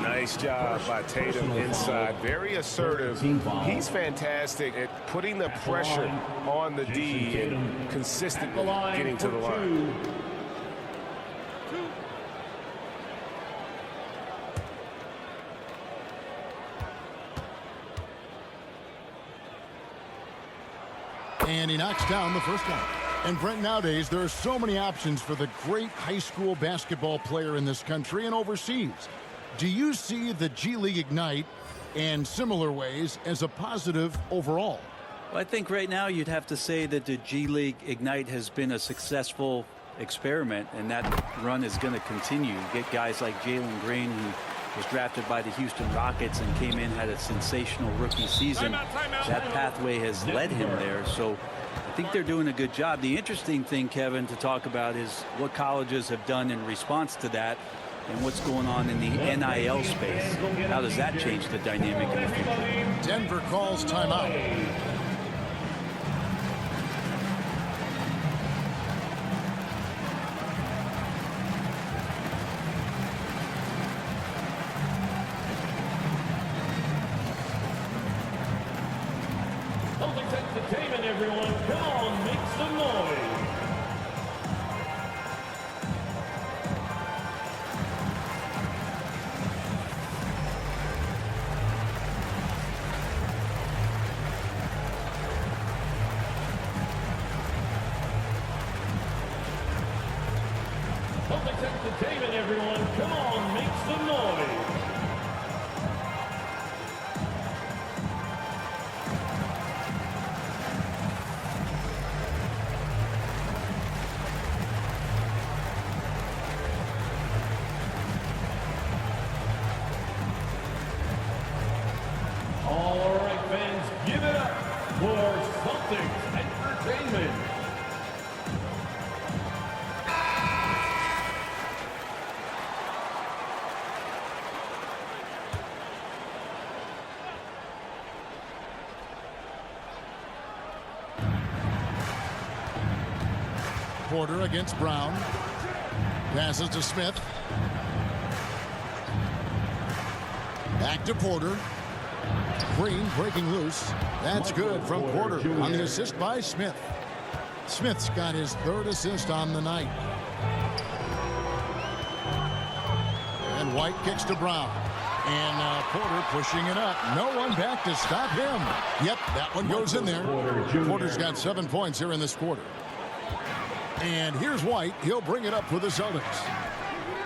Speaker 5: Nice job by Tatum inside. Very assertive. He's fantastic at putting the pressure on the D and consistently getting to the line.
Speaker 1: And he knocks down the first one. And Brent, nowadays there are so many options for the great high school basketball player in this country and overseas. Do you see the G League Ignite and similar ways as a positive overall?
Speaker 3: Well, I think right now you'd have to say that the G League Ignite has been a successful experiment, and that run is going to continue. You get guys like Jalen Green, who was drafted by the Houston Rockets and came in, had a sensational rookie season. That pathway has led him there. So I think they're doing a good job. The interesting thing, Kevin, to talk about is what colleges have done in response to that and what's going on in the NIL space. How does that change the dynamic in the future?
Speaker 1: Denver calls timeout.
Speaker 6: Celtics entertainment, everyone. Come on, make some noise. Celtics entertainment, everyone. Come on, make some noise. All right, fans, give it up for Celtics Entertainment.
Speaker 1: Porter against Brown. Passes to Smith. Back to Porter. Green breaking loose. That's good from Porter on the assist by Smith. Smith's got his third assist on the night. And White kicks to Brown. And Porter pushing it up. No one back to stop him. Yep, that one goes in there. Porter's got 7 points here in this quarter. And here's White. He'll bring it up for the Celtics.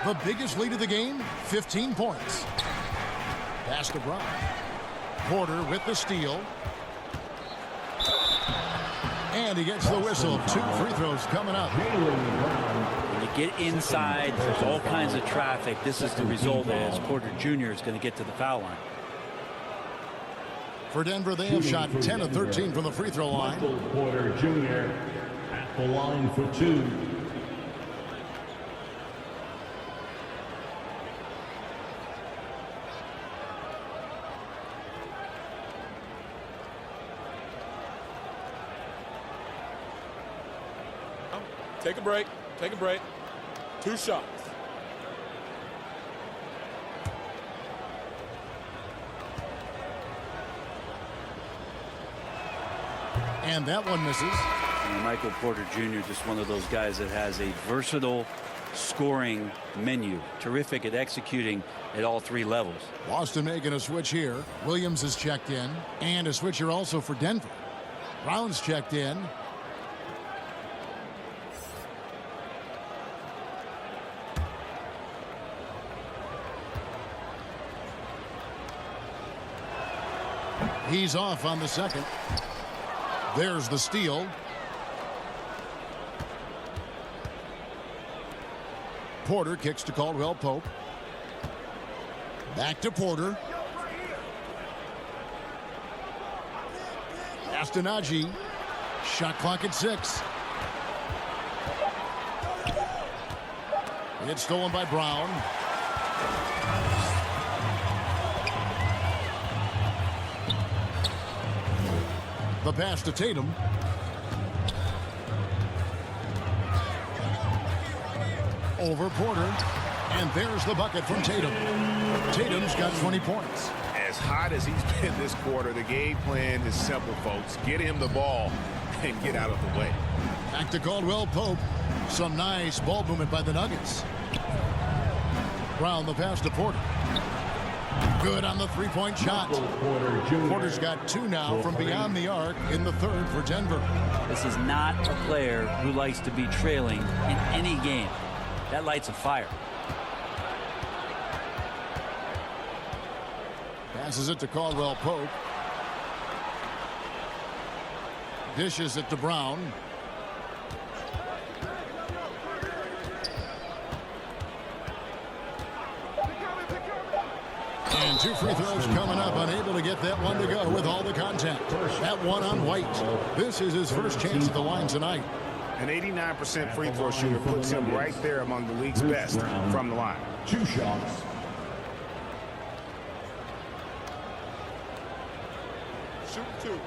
Speaker 1: The biggest lead of the game, 15 points. Pass to Brown. Porter with the steal. And he gets the whistle. 2 free throws coming up.
Speaker 3: When you get inside, there's all kinds of traffic. This is the result as Porter Jr. is going to get to the foul line.
Speaker 1: For Denver, they have shot 10 of 13 from the free throw line.
Speaker 6: Michael Porter Jr. at the line for 2.
Speaker 8: Take a break. Take a break. 2 shots.
Speaker 1: And that one misses.
Speaker 3: And Michael Porter Jr. just one of those guys that has a versatile scoring menu. Terrific at executing at all 3 levels.
Speaker 1: Boston making a switch here. Williams is checked in. And a switch here also for Denver. Brown's checked in. He's off on the second. There's the steal. Porter kicks to Caldwell-Pope. Back to Porter. Astonagi. Shot clock at 6. It's stolen by Brown. The pass to Tatum. Over Porter. And there's the bucket from Tatum. Tatum's got 20 points.
Speaker 5: As hot as he's been this quarter, the game plan is simple, folks. Get him the ball and get out of the way.
Speaker 1: Back to Caldwell-Pope. Some nice ball movement by the Nuggets. Brown the pass to Porter. Good on the 3-point shot. Porter's got 2 now from beyond the arc in the 3rd for Denver.
Speaker 3: This is not a player who likes to be trailing in any game. That lights a fire.
Speaker 1: Passes it to Caldwell-Pope. Dishes it to Brown. And 2 free throws coming up. Unable to get that one to go with all the contact. That one on White. This is his first chance at the line tonight.
Speaker 5: An 89% free throw shooter puts him right there among the league's best from the line.
Speaker 6: 2 shots.
Speaker 8: Shoot 2.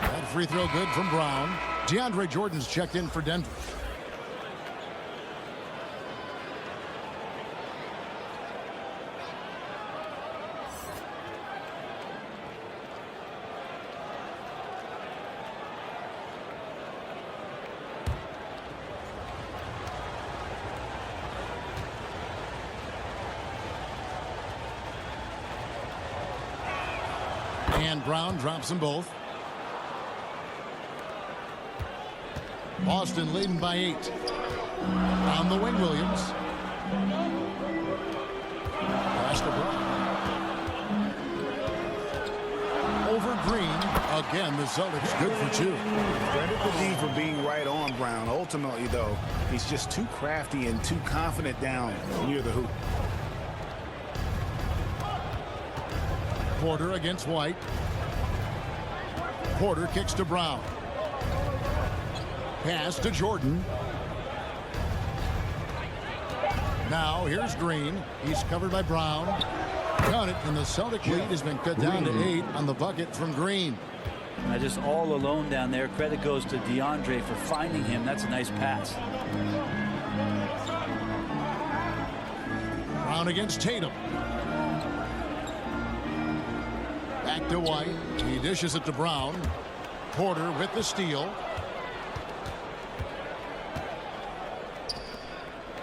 Speaker 1: That free throw good from Brown. DeAndre Jordan's checked in for Denver. And Brown drops them both. Boston leading by 8. On the wing, Williams. Pass to Brown. Over Green. Again, the Celtics good for 2.
Speaker 5: Credit the D for being right on Brown. Ultimately, though, he's just too crafty and too confident down near the hoop.
Speaker 1: Porter against White. Porter kicks to Brown. Pass to Jordan. Now here's Green. He's covered by Brown. Got it, and the Celtic lead has been cut down to 8 on the bucket from Green.
Speaker 3: Just all alone down there. Credit goes to DeAndre for finding him. That's a nice pass.
Speaker 1: Brown against Tatum. Back to White. He dishes it to Brown. Porter with the steal.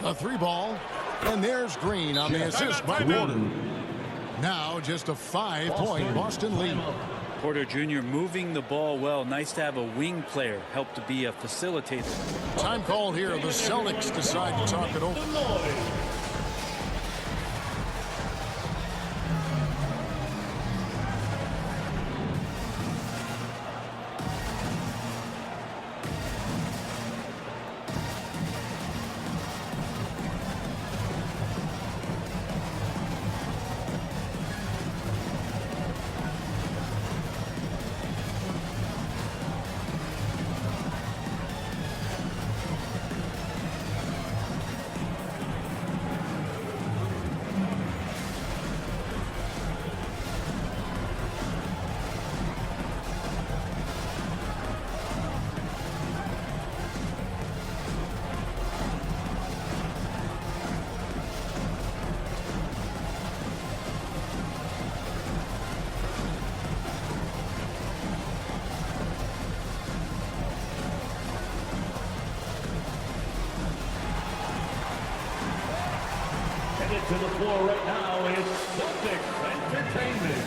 Speaker 1: A 3-ball. And there's Green on the assist by Porter. Now just a 5-point Boston lead.
Speaker 3: Porter Jr. moving the ball well. Nice to have a wing player help to be a facilitator.
Speaker 1: Time call here. The Celtics decide to talk it over.
Speaker 6: To the floor right now is Celtics Entertainment.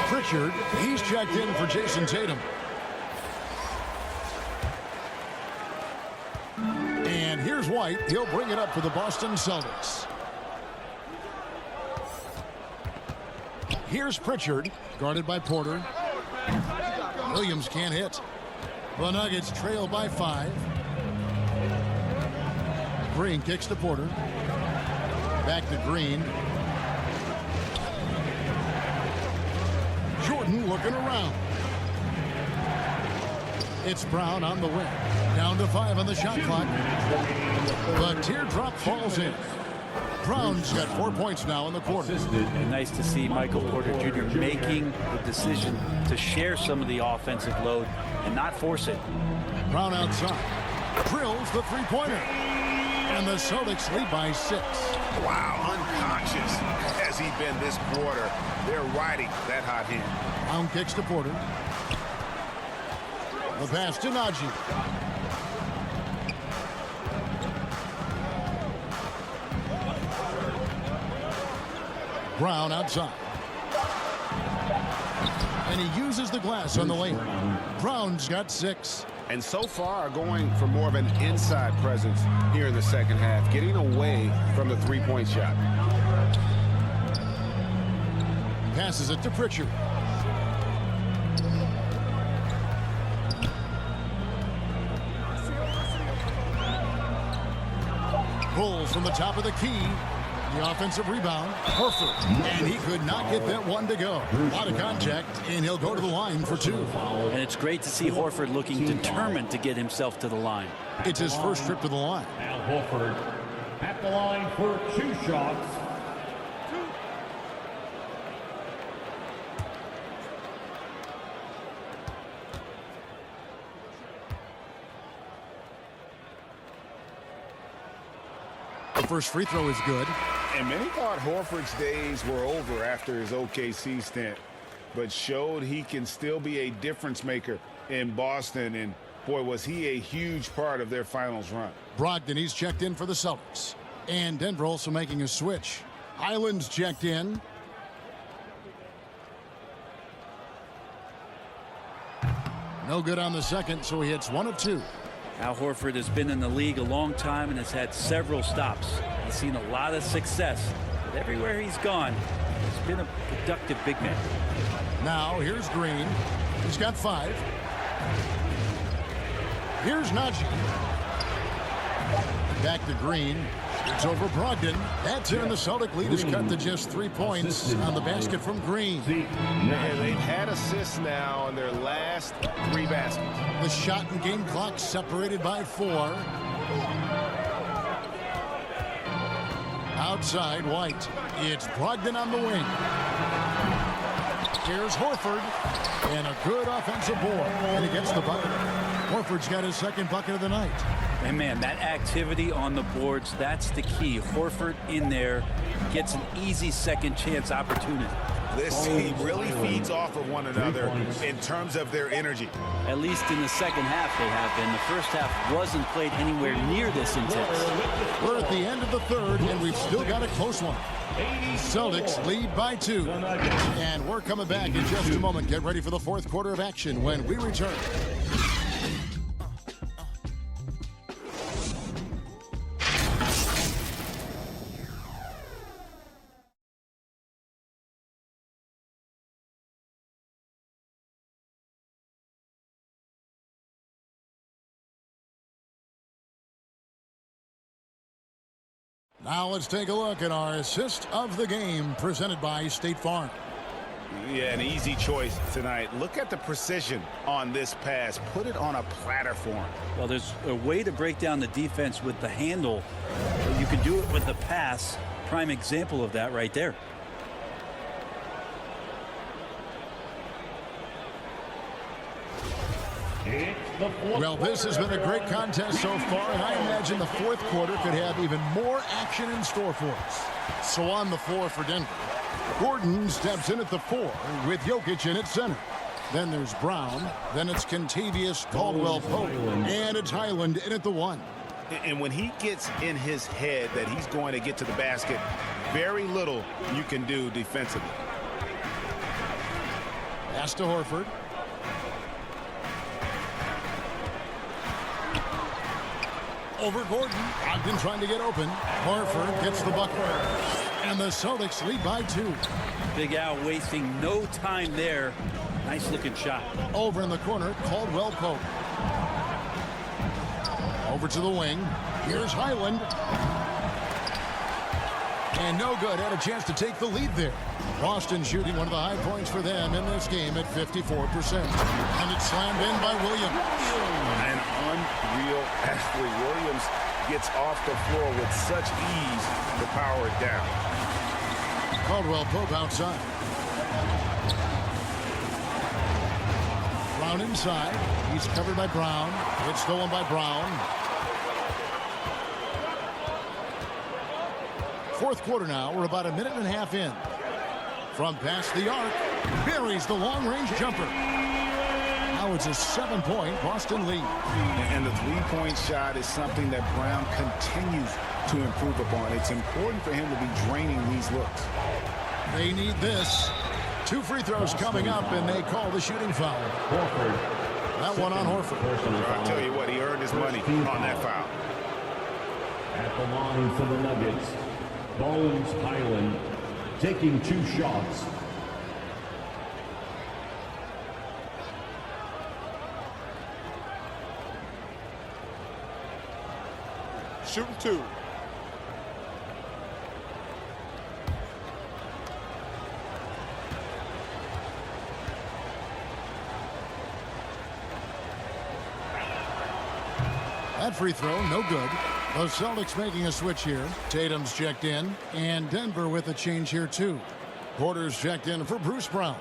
Speaker 1: Pritchard, he's checked in for Jason Tatum. And here's White. He'll bring it up for the Boston Celtics. Here's Pritchard, guarded by Porter. Williams can't hit. The Nuggets trail by 5. Green kicks to Porter. Back to Green. Jordan looking around. It's Brown on the wing. Down to 5 on the shot clock. The teardrop falls in. Brown's got 4 points now in the quarter.
Speaker 3: And nice to see Michael Porter Jr. making the decision to share some of the offensive load and not force it.
Speaker 1: Brown outside. Drills the three-pointer. And the Celtics lead by 6.
Speaker 5: Wow, unconscious has he been this quarter. They're riding that hot hand.
Speaker 1: Brown kicks to Porter. The pass to Najee. Brown outside. And he uses the glass on the lane. Brown's got 6.
Speaker 5: And so far going for more of an inside presence here in the second half, getting away from the three-point shot.
Speaker 1: Passes it to Pritchard. Pulls from the top of the key. The offensive rebound, Horford, and he could not get that one to go. A lot of contact, and he'll go to the line for 2.
Speaker 3: And it's great to see Horford looking determined to get himself to the line.
Speaker 1: It's his first trip to the line.
Speaker 6: Al Horford at the line for 2 shots.
Speaker 1: The first free throw is good.
Speaker 4: And many thought Horford's days were over after his OKC stint, but showed he can still be a difference maker in Boston. And boy, was he a huge part of their finals run.
Speaker 1: Brogdon, he's checked in for the Celtics. And Denver also making a switch. Island's checked in. No good on the second, so he hits 1 of 2.
Speaker 3: Al Horford has been in the league a long time and has had several stops. He's seen a lot of success, but everywhere he's gone, he's been a productive big man.
Speaker 1: Now, here's Green. He's got 5. Here's Najee. Back to Green. It's over Brogdon. That's it, and the Celtic lead is cut to just 3 points on the basket from Green.
Speaker 5: And they've had assists now on their last 3 baskets.
Speaker 1: The shot and game clock separated by 4. Outside, White. It's Brogdon on the wing. Here's Horford. And a good offensive board. And he gets the bucket. Horford's got his second bucket of the night.
Speaker 3: And man, that activity on the boards, that's the key. Horford in there gets an easy second chance opportunity.
Speaker 5: This team really feeds off of one another in terms of their energy.
Speaker 3: At least in the second half they have been. The first half wasn't played anywhere near this intense.
Speaker 1: We're at the end of the the third, and we've still got a close one. Celtics lead by 2. And we're coming back in just a moment. Get ready for the fourth quarter of action when we return. Now let's take a look at our assist of the game presented by State Farm.
Speaker 4: Yeah, an easy choice tonight. Look at the precision on this pass. Put it on a platter for him.
Speaker 3: Well, there's a way to break down the defense with the handle. But you can do it with the pass. Prime example of that right there.
Speaker 1: Well, this has been a great contest so far, and I imagine the fourth quarter could have even more action in store for us. So on the floor for Denver, Gordon steps in at the 4 with Jokic in at center. Then there's Brown. Then it's Contavious Caldwell-Pope. And it's Highland in at the 1.
Speaker 4: And when he gets in his head that he's going to get to the basket, very little you can do defensively.
Speaker 1: Pass to Horford. Over Gordon. Ogden trying to get open. Horford gets the bucket. And the Celtics lead by 2.
Speaker 3: Big Al wasting no time there. Nice looking shot.
Speaker 1: Over in the corner, Caldwell-Pope. Over to the wing. Here's Highland. And no good. Had a chance to take the lead there. Boston shooting one of the high points for them in this game at 54%. And it's slammed in by Williams.
Speaker 4: An unreal athlete. Williams gets off the floor with such ease to power it down.
Speaker 1: Caldwell-Pope outside. Brown inside. He's covered by Brown. It's stolen by Brown. Fourth quarter now. We're about a minute and a half in. From past the arc, buries the long-range jumper. Now it's a 7-point Boston lead.
Speaker 4: And the three-point shot is something that Brown continues to improve upon. It's important for him to be draining these looks.
Speaker 1: They need this. 2 free throws coming up, and they call the shooting foul.
Speaker 6: Horford.
Speaker 1: That one on Horford.
Speaker 4: I'll tell you what, he earned his money on that foul.
Speaker 6: At the line for the Nuggets, Bones Highland taking 2 shots.
Speaker 8: Shooting 2.
Speaker 1: That free throw, no good. The Celtics making a switch here. Tatum's checked in, and Denver with a change here too. Porter's checked in for Bruce Brown.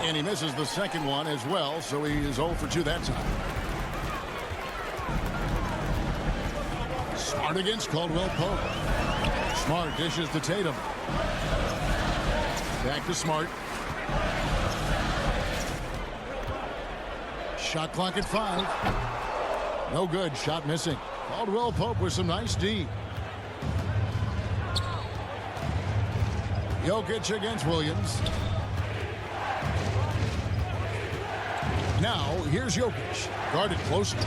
Speaker 1: And he misses the second one as well, so he is 0 for 2 that time. Smart against Caldwell-Pope. Smart dishes to Tatum. Back to Smart. Shot clock at 5. No good. Shot missing. Caldwell-Pope with some nice D. Jokic against Williams. Now, here's Jokic. Guarded closely.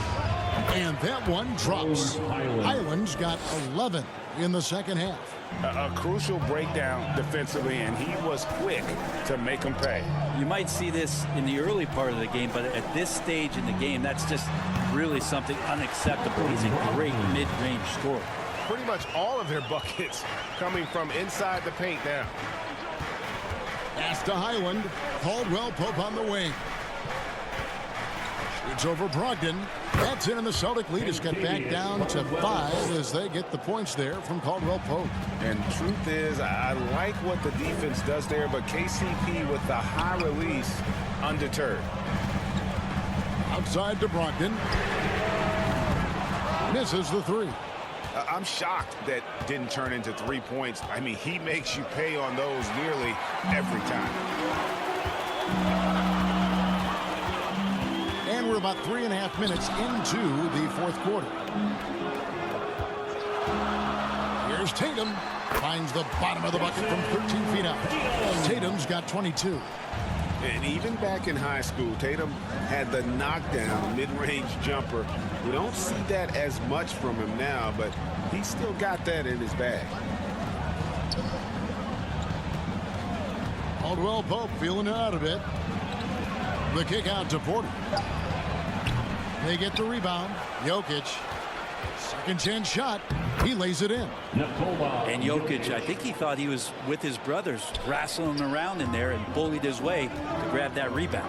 Speaker 1: And that one drops. Highland's got 11 in the second half.
Speaker 4: A crucial breakdown defensively, and he was quick to make him pay.
Speaker 3: You might see this in the early part of the game, but at this stage in the game, that's just really something unacceptable. He's a great mid-range scorer.
Speaker 5: Pretty much all of their buckets coming from inside the paint now.
Speaker 1: Pass to Highland. Caldwell-Pope on the wing. It's over Brogdon. That's in, and the Celtic lead has got back down to 5 as they get the points there from Caldwell-Pope.
Speaker 4: And truth is, I like what the defense does there, but KCP with the high release undeterred.
Speaker 1: Outside to Brogdon. Misses the 3.
Speaker 5: I'm shocked that didn't turn into 3 points. I mean, he makes you pay on those nearly every time.
Speaker 1: And we're about 3.5 minutes into the fourth quarter. Here's Tatum. Finds the bottom of the bucket from 13 feet out. Tatum's got 22.
Speaker 5: And even back in high school, Tatum had the knockdown mid-range jumper. We don't see that as much from him now, but he's still got that in his bag.
Speaker 1: Caldwell-Pope feeling it out a bit. The kick out to Porter. They get the rebound. Jokic. Second chance shot. He lays it in.
Speaker 3: And Jokic, I think he thought he was with his brothers, wrestling around in there and bullied his way to grab that rebound.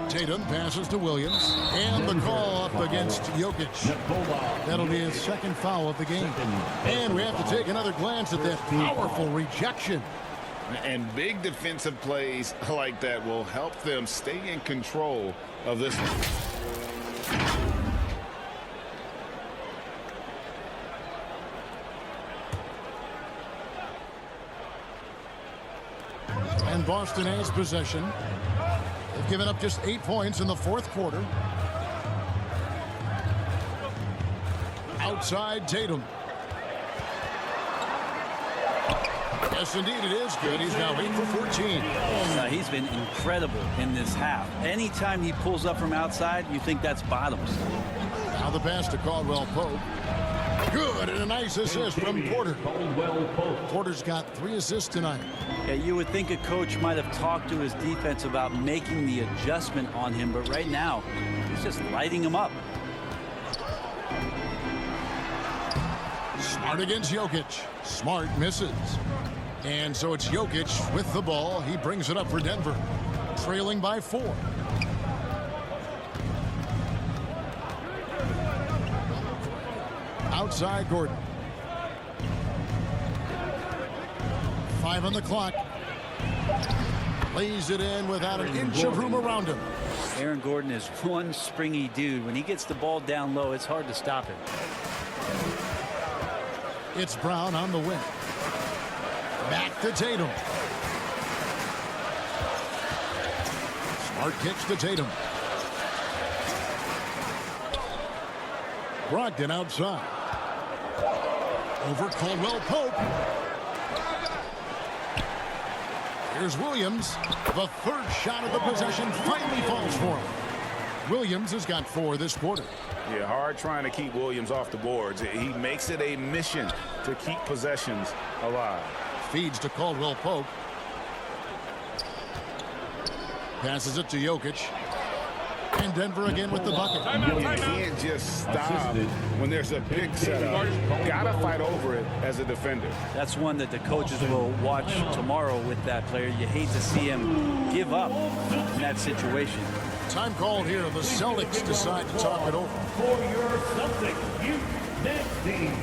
Speaker 1: Tatum passes to Williams. And the call up against Jokic. That'll be his second foul of the game. And we have to take another glance at that powerful rejection.
Speaker 4: And big defensive plays like that will help them stay in control of this one.
Speaker 1: And Boston has possession. They've given up just 8 points in the fourth quarter. Outside Tatum. Yes, indeed it is good. He's now 8 for 14.
Speaker 3: He's been incredible in this half. Anytime he pulls up from outside, you think that's bottoms.
Speaker 1: Now the pass to Caldwell-Pope. Good, and a nice assist from Porter. Porter's got 3 assists tonight.
Speaker 3: Yeah, you would think a coach might have talked to his defense about making the adjustment on him, but right now, he's just lighting him up.
Speaker 1: Smart against Jokic. Smart misses. And so it's Jokic with the ball. He brings it up for Denver. Trailing by 4. Outside Gordon. 5 on the clock. Lays it in without an inch of room around him.
Speaker 3: Aaron Gordon is one springy dude. When he gets the ball down low, it's hard to stop him.
Speaker 1: It's Brown on the wing. Back to Tatum. Smart kicks to Tatum. Brogdon outside. Over Caldwell-Pope. Here's Williams. The third shot of the possession finally falls for him. Williams has got 4 this quarter.
Speaker 5: Yeah, hard trying to keep Williams off the boards. He makes it a mission to keep possessions alive.
Speaker 1: Feeds to Caldwell-Pope. Passes it to Jokic. And Denver again with the bucket.
Speaker 5: You can't just stop when there's a pick set up. Gotta fight over it as a defender.
Speaker 3: That's one that the coaches will watch tomorrow with that player. You hate to see him give up in that situation.
Speaker 1: Time called here. The Celtics decide to talk it over.
Speaker 6: For your Celtics youth dance team.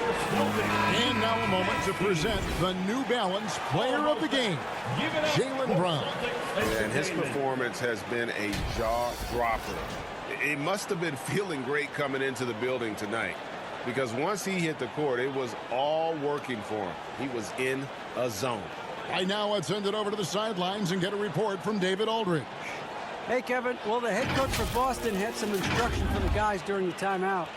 Speaker 1: And now a moment to present the New Balance Player of the Game, Jaylen Brown.
Speaker 5: And his performance has been a jaw dropper. He must have been feeling great coming into the building tonight, because once he hit the court, it was all working for him. He was in a zone.
Speaker 1: Right now, let's send it over to the sidelines and get a report from David Aldridge.
Speaker 2: Hey, Kevin. Well, the head coach for Boston had some instruction for the guys during the timeout.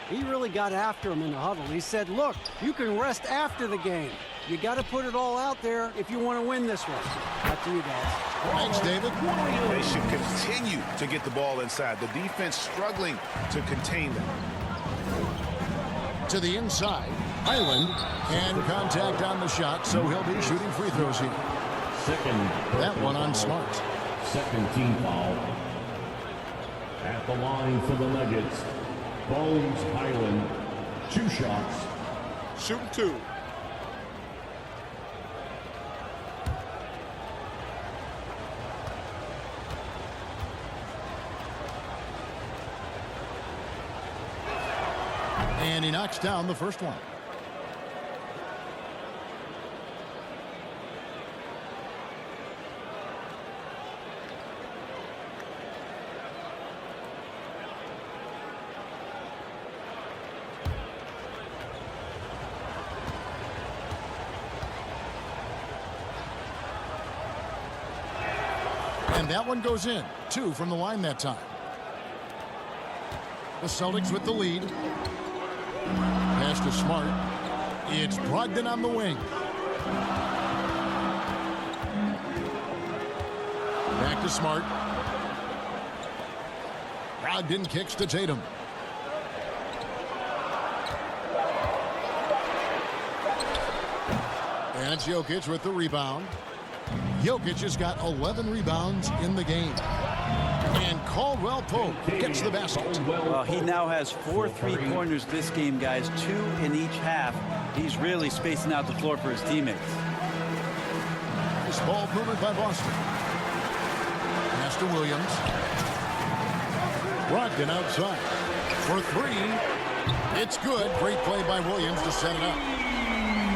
Speaker 2: He really got after him in the huddle. He said, look, you can rest after the game. You got to put it all out there if you want to win this one. Back to you guys.
Speaker 1: Thanks, David.
Speaker 5: They should continue to get the ball inside. The defense struggling to contain them.
Speaker 1: To the inside. Highland, and contact on the shot, so he'll be shooting free throws here. That one on Smart.
Speaker 6: Second team foul. At the line for the Nuggets, Bones Highland. 2 shots.
Speaker 8: Shooting 2.
Speaker 1: And he knocks down the first one. And that one goes in. 2 from the line that time. The Celtics with the lead. Pass to Smart. It's Brogdon on the wing. Back to Smart. Brogdon kicks to Tatum. And it's Jokic with the rebound. Jokic has got 11 rebounds in the game. And Caldwell-Pope gets the basket.
Speaker 3: Well, he now has 4 3-pointers this game, guys. 2 in each half. He's really spacing out the floor for his teammates.
Speaker 1: This ball movement by Boston. Pass to Williams. Brogdon outside. For 3. It's good. Great play by Williams to set it up.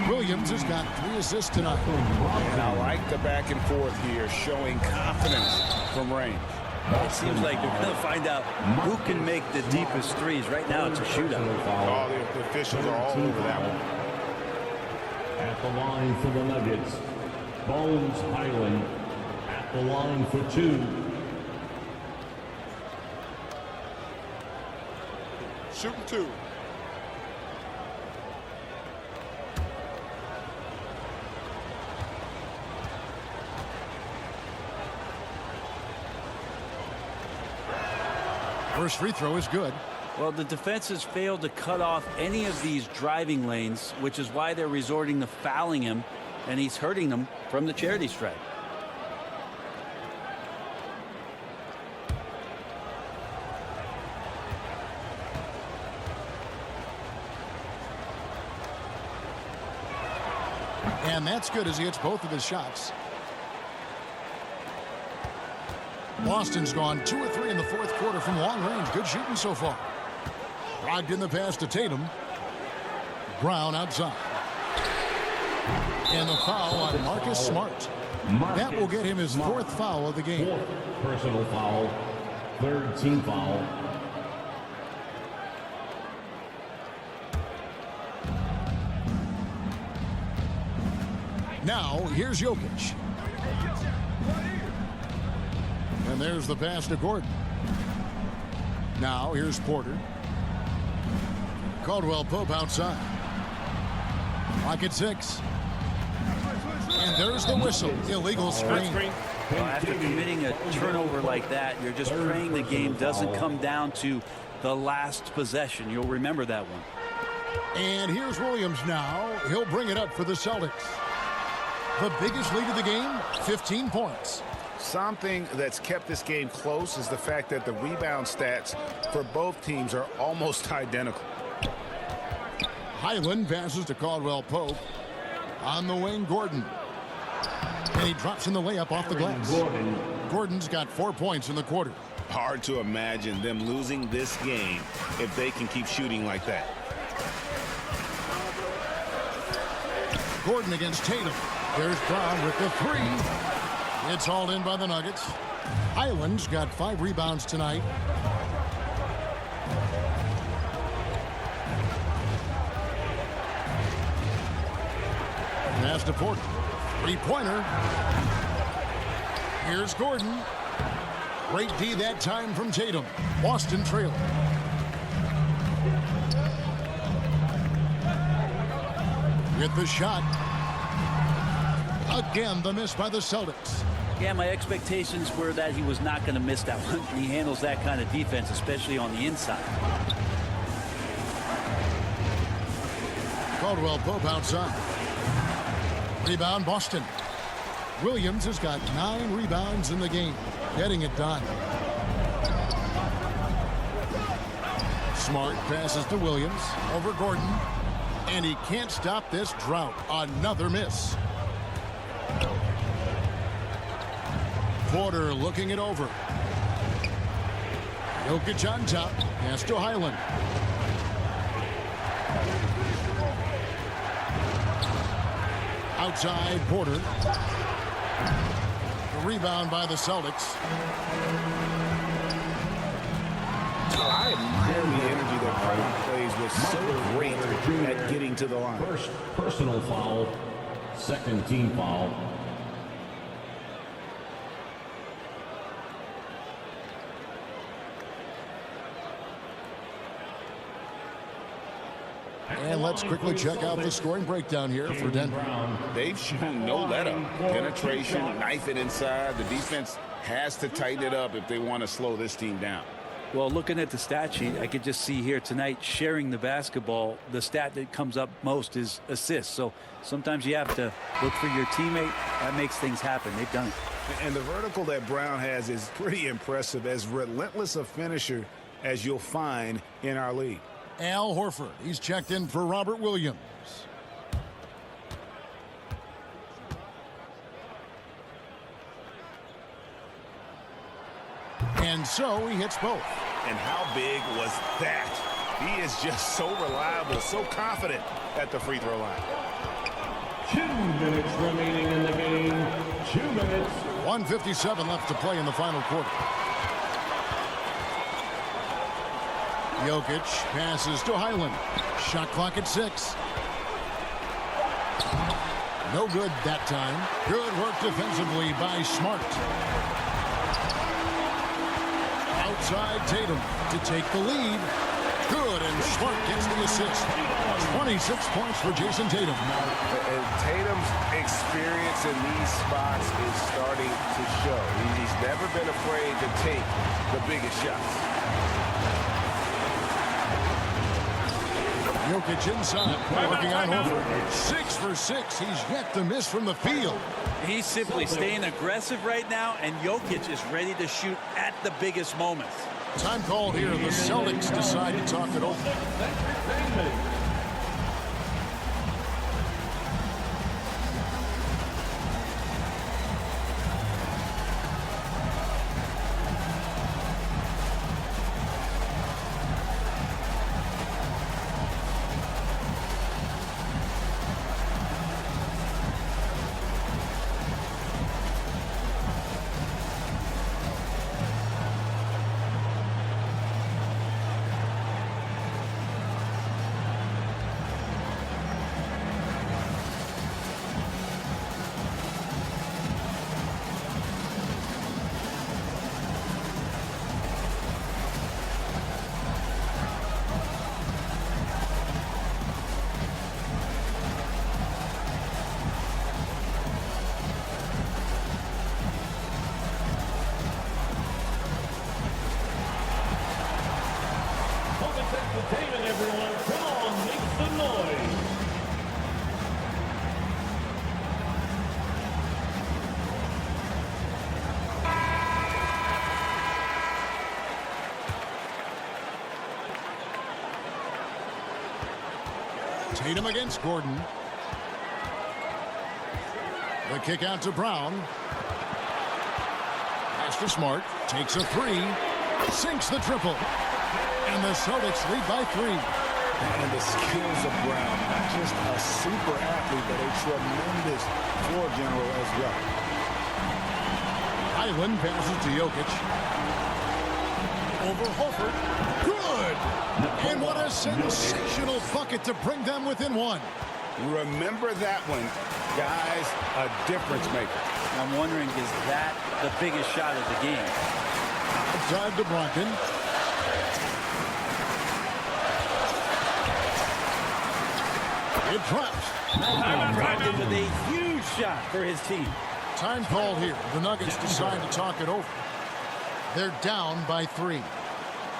Speaker 1: Williams has got 3 assists tonight.
Speaker 5: And I like the back and forth here, showing confidence from range.
Speaker 3: It seems like we're going to find out who can make the deepest threes. Right now, it's a shootout.
Speaker 5: Oh, the officials are all over that one.
Speaker 6: At the line for the Nuggets, Bones Highland. At the line for 2.
Speaker 8: Shooting 2.
Speaker 1: First free throw is good.
Speaker 3: Well, the defense has failed to cut off any of these driving lanes, which is why they're resorting to fouling him, and he's hurting them from the charity stripe.
Speaker 1: And that's good as he hits both of his shots. Boston's gone 2 of 3 in the 4th quarter from long range. Good shooting so far. Brogdon the pass to Tatum. Brown outside. And the foul on Marcus Smart. That will get him his 4th foul of the game.
Speaker 6: 4th personal foul. 3rd team foul.
Speaker 1: Now, here's Jokic. And there's the pass to Gordon. Now, here's Porter. Caldwell-Pope outside. Clock at 6. And there's the whistle. Illegal screen.
Speaker 3: Well, after committing a turnover like that, you're just praying the game doesn't come down to the last possession. You'll remember that one.
Speaker 1: And here's Williams now. He'll bring it up for the Celtics. The biggest lead of the game, 15 points.
Speaker 5: Something that's kept this game close is the fact that the rebound stats for both teams are almost identical.
Speaker 1: Highland passes to Caldwell-Pope. On the wing, Gordon. And he drops in the layup off the glass. Gordon's got 4 points in the quarter.
Speaker 5: Hard to imagine them losing this game if they can keep shooting like that.
Speaker 1: Gordon against Tatum. There's Brown with the 3. It's hauled in by the Nuggets. Highland's got 5 rebounds tonight. Pass to Porter. 3-pointer. Here's Gordon. Great D that time from Tatum. Boston trailing. With the shot. Again, the miss by the Celtics.
Speaker 3: Yeah, my expectations were that he was not going to miss that one. He handles that kind of defense, especially on the inside.
Speaker 1: Caldwell-Pope outside. Rebound, Boston. Williams has got 9 rebounds in the game. Getting it done. Smart passes to Williams. Over Gordon. And he can't stop this drought. Another miss. Porter looking it over. Jokic on top. Pass to Highland. Outside Porter. The rebound by the Celtics.
Speaker 5: I admire the energy that Brown plays with. So great at getting to the line.
Speaker 6: First personal foul, second team foul.
Speaker 1: And let's quickly check out the scoring breakdown here for Denver.
Speaker 4: They've shown no let-up. Penetration, knife it inside. The defense has to tighten it up if they want to slow this team down.
Speaker 3: Well, looking at the stat sheet, I could just see here tonight sharing the basketball. The stat that comes up most is assists. So sometimes you have to look for your teammate. That makes things happen. They've done it.
Speaker 5: And the vertical that Brown has is pretty impressive. As relentless a finisher as you'll find in our league.
Speaker 1: Al Horford, he's checked in for Robert Williams. And so he hits both.
Speaker 5: And how big was that? He is just so reliable, so confident at the free throw line.
Speaker 6: 2 minutes remaining in the game. 2 minutes.
Speaker 1: 1:57 left to play in the final quarter. Jokic passes to Highland. Shot clock at 6. No good that time. Good work defensively by Smart. Outside Tatum to take the lead. Good, and Smart gets the assist. 26 points for Jason Tatum.
Speaker 5: And Tatum's experience in these spots is starting to show. He's never been afraid to take the biggest shots.
Speaker 1: Jokic inside, working on Horford. 6 for 6. He's yet to miss from the field.
Speaker 3: He's simply staying aggressive right now, and Jokic is ready to shoot at the biggest moments.
Speaker 1: Time called here. The Celtics decide to talk it over.
Speaker 6: Entertainment, everyone. Come on, make some noise.
Speaker 1: Tatum against Gordon. The kick out to Brown. Pass to Smart. Takes a 3. Sinks the triple. And the Celtics lead by 3.
Speaker 5: And the skills of Brown, not just a super athlete, but a tremendous floor general as well.
Speaker 1: Highland passes to Jokic. Over Horford. Good! And what a sensational bucket to bring them within 1.
Speaker 5: Remember that one, guys, a difference maker.
Speaker 3: I'm wondering, is that the biggest shot of the game?
Speaker 1: Dive to Brogdon. It drops.
Speaker 3: Brogdon with a huge shot for his team.
Speaker 1: Time called here. The Nuggets decide to talk it over. They're down by 3.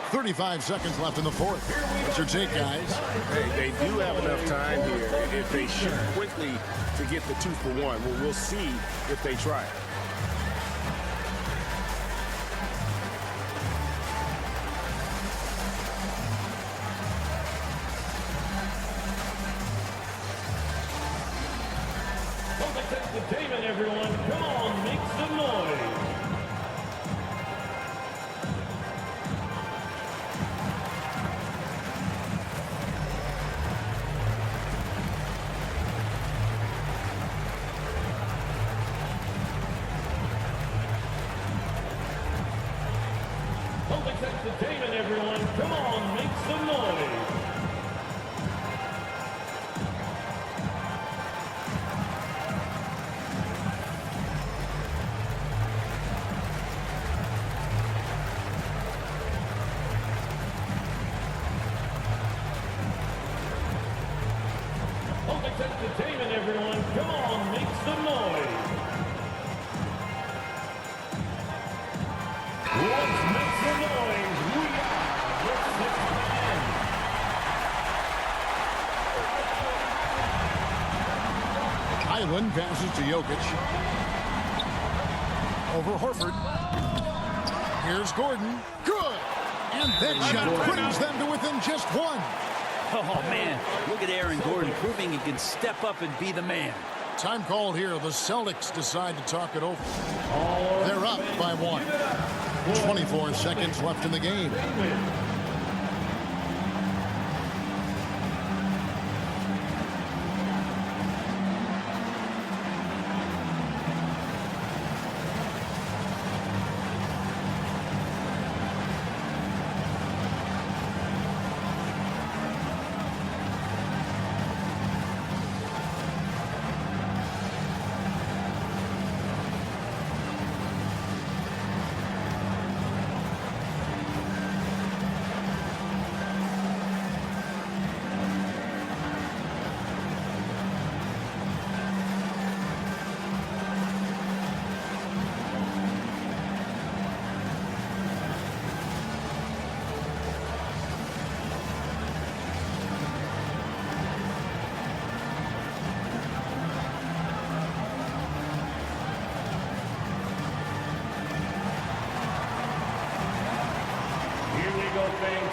Speaker 1: 35 seconds left in the fourth. What's your take, guys?
Speaker 5: They do have enough time here if they shoot quickly to get the 2 for 1. Well, we'll see if they try it.
Speaker 6: Celtics entertainment, everyone. Come on, make some noise. Celtics entertainment, everyone. Come on, make some noise. Celtics entertainment, everyone. Come on, make some noise. Let's make some noise. We are the sixth man.
Speaker 1: Highland passes to Jokic. Over Horford. Here's Gordon. Good. And that shot brings them to within just 1.
Speaker 3: Oh, man. Look at Aaron Gordon proving he can step up and be the man.
Speaker 1: Time called here. The Celtics decide to talk it over. They're up by 1. 24 seconds left in the game.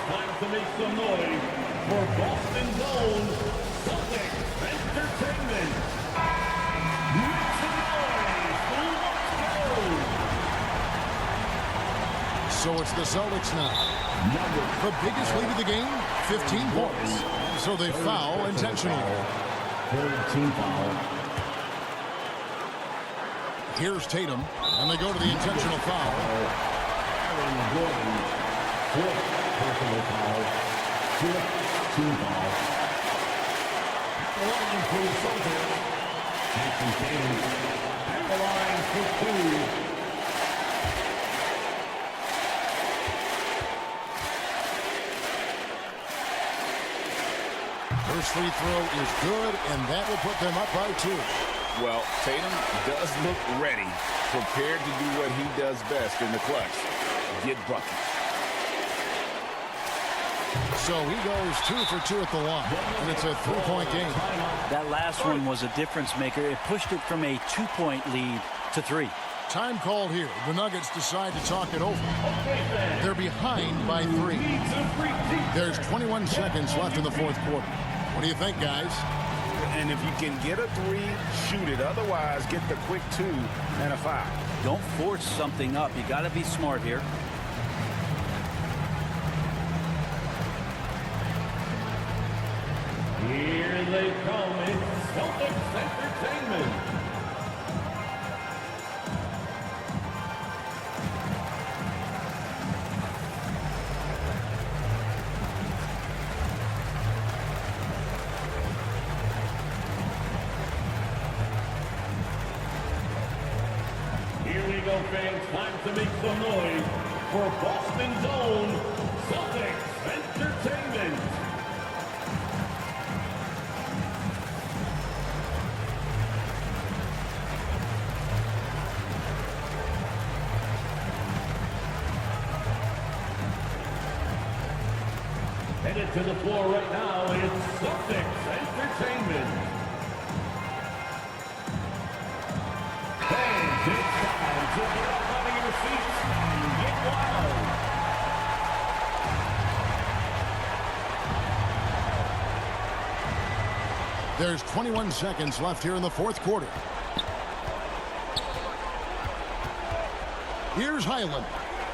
Speaker 6: Time to make some noise for Boston's own Celtics Entertainment. Make some noise. Let's go.
Speaker 1: So it's the Celtics now. The biggest lead of the game, 15 points. So they foul intentionally.
Speaker 6: Team foul.
Speaker 1: Here's Tatum, and they go to the intentional foul.
Speaker 6: Aaron Gordon. Fourth personal foul. Fifth team foul. At the line for the Celtics. Jason Tatum. At the line for 2.
Speaker 1: First free throw is good, and that will put them up by 2.
Speaker 4: Well, Tatum does look ready, prepared to do what he does best in the clutch, get buckets.
Speaker 1: So he goes 2 for 2 at the line, and it's a 3-point game.
Speaker 3: That last one was a difference maker. It pushed it from a 2-point lead to 3.
Speaker 1: Time called here. The Nuggets decide to talk it over. They're behind by 3. There's 21 seconds left in the fourth quarter. What do you think, guys?
Speaker 5: And if you can get a 3, shoot it. Otherwise, get the quick 2 and a foul.
Speaker 3: Don't force something up. You got to be smart here.
Speaker 6: Here they come. It's Celtics Entertainment. Here we go, fans. Time to make some noise for Boston's own Celtics Entertainment. Headed to the floor right now, it's Celtics Entertainment. Fans, it's time to get up out of your seats and get wild.
Speaker 1: There's 21 seconds left here in the fourth quarter. Here's Highland,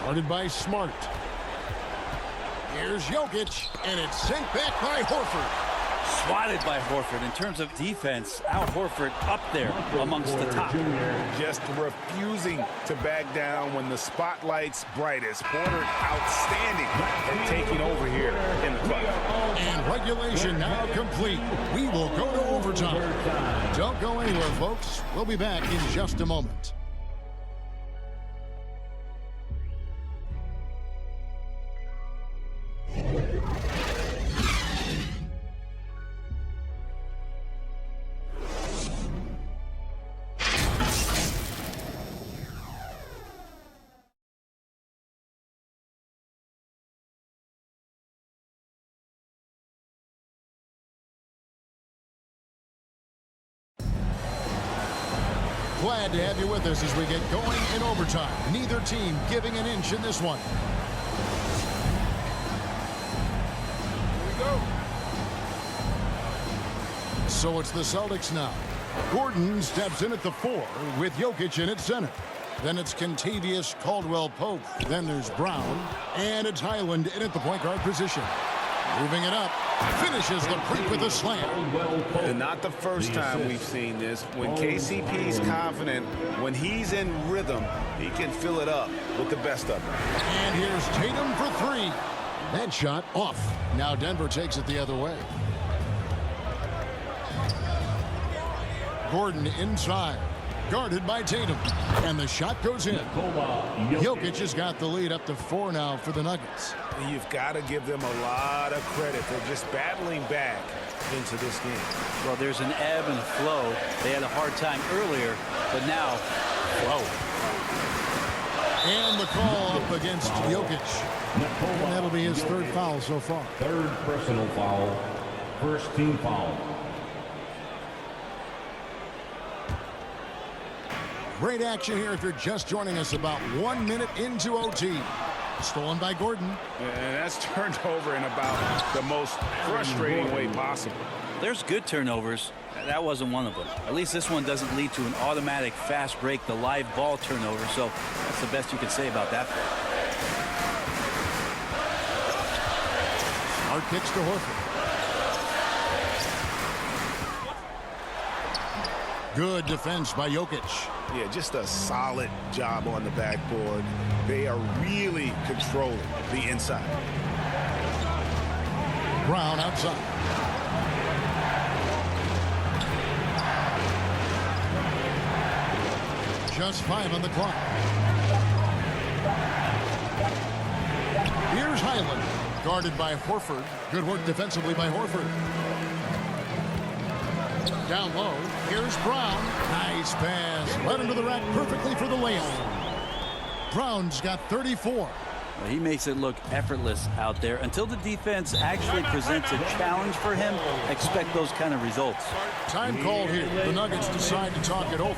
Speaker 1: guarded by Smart. Here's Jokic, and it's sent back by Horford.
Speaker 3: Swatted by Horford. In terms of defense, Al Horford up there amongst the top.
Speaker 4: Just refusing to back down when the spotlight's brightest. Porter outstanding at taking over here in the clutch.
Speaker 1: And regulation now complete. We will go to overtime. Don't go anywhere, folks. We'll be back in just a moment. Glad to have you with us as we get going in overtime. Neither team giving an inch in this one. Here we go. So it's the Celtics now. Gordon steps in at the 4 with Jokic in at center. Then it's Kentavious Caldwell-Pope. Then there's Brown. And it's Highland in at the point guard position. Moving it up. Finishes the break with a slam.
Speaker 5: And not the first time we've seen this. When KCP's confident, when he's in rhythm, he can fill it up with the best of them.
Speaker 1: And here's Tatum for 3. That shot off. Now Denver takes it the other way. Gordon inside. Guarded by Tatum. And the shot goes in. Jokic has got the lead up to 4 now for the Nuggets.
Speaker 5: You've got to give them a lot of credit for just battling back into this game.
Speaker 3: Well, there's an ebb and a flow. They had a hard time earlier, but now, flow.
Speaker 1: And the call up against Jokic. And that'll be his 3rd foul so far.
Speaker 6: 3rd personal foul. 1st team foul.
Speaker 1: Great action here if you're just joining us about 1 minute into OT. Stolen by Gordon.
Speaker 5: And that's turned over in about the most frustrating way possible.
Speaker 3: There's good turnovers. That wasn't one of them. At least this one doesn't lead to an automatic fast break, the live ball turnover. So that's the best you can say about that.
Speaker 1: Hard kicks to Horford. Good defense by Jokic.
Speaker 5: Yeah, just a solid job on the backboard. They are really controlling the inside.
Speaker 1: Brown outside. Just 5 on the clock. Here's Highland, guarded by Horford. Good work defensively by Horford. Down low, here's Brown. Nice pass. Led into the rack perfectly for the layup. Brown's got 34.
Speaker 3: Well, he makes it look effortless out there. Until the defense actually presents a challenge for him, expect those kind of results.
Speaker 1: Time called here. The Nuggets decide to talk it over.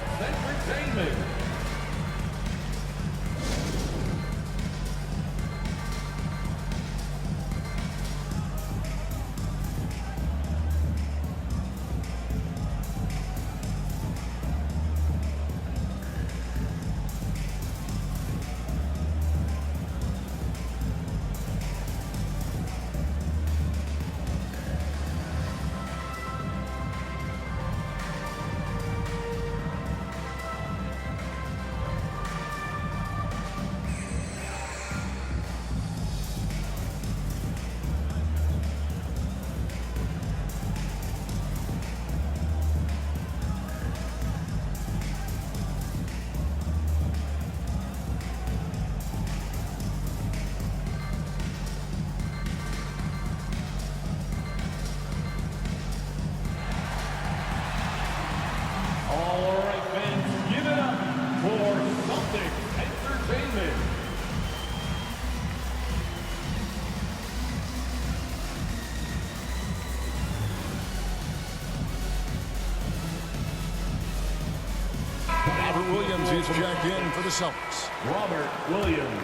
Speaker 1: he's checked in for the Celtics.
Speaker 6: Robert Williams.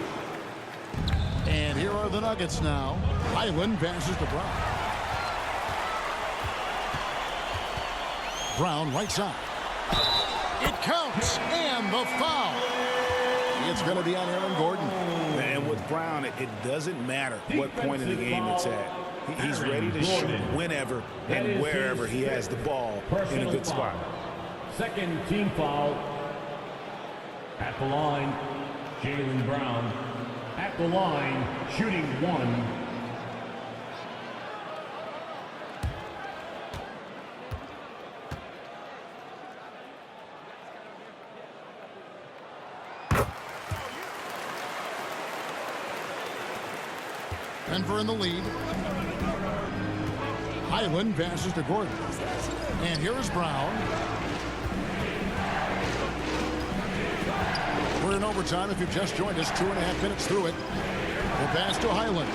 Speaker 1: And here are the Nuggets now. Highland passes to Brown. Brown right side. It counts, and the foul. It's going to be on Aaron Gordon.
Speaker 5: And with Brown, it doesn't matter what point in the game it's at. He's ready to shoot whenever and wherever he has the ball in a good spot.
Speaker 6: Second team foul. At the line, Jaylen Brown. At the line, shooting one.
Speaker 1: Denver in the lead. Highland passes to Gordon. And here is Brown. We're in overtime. If you've just joined us, 2.5 minutes through it. The pass to Highland.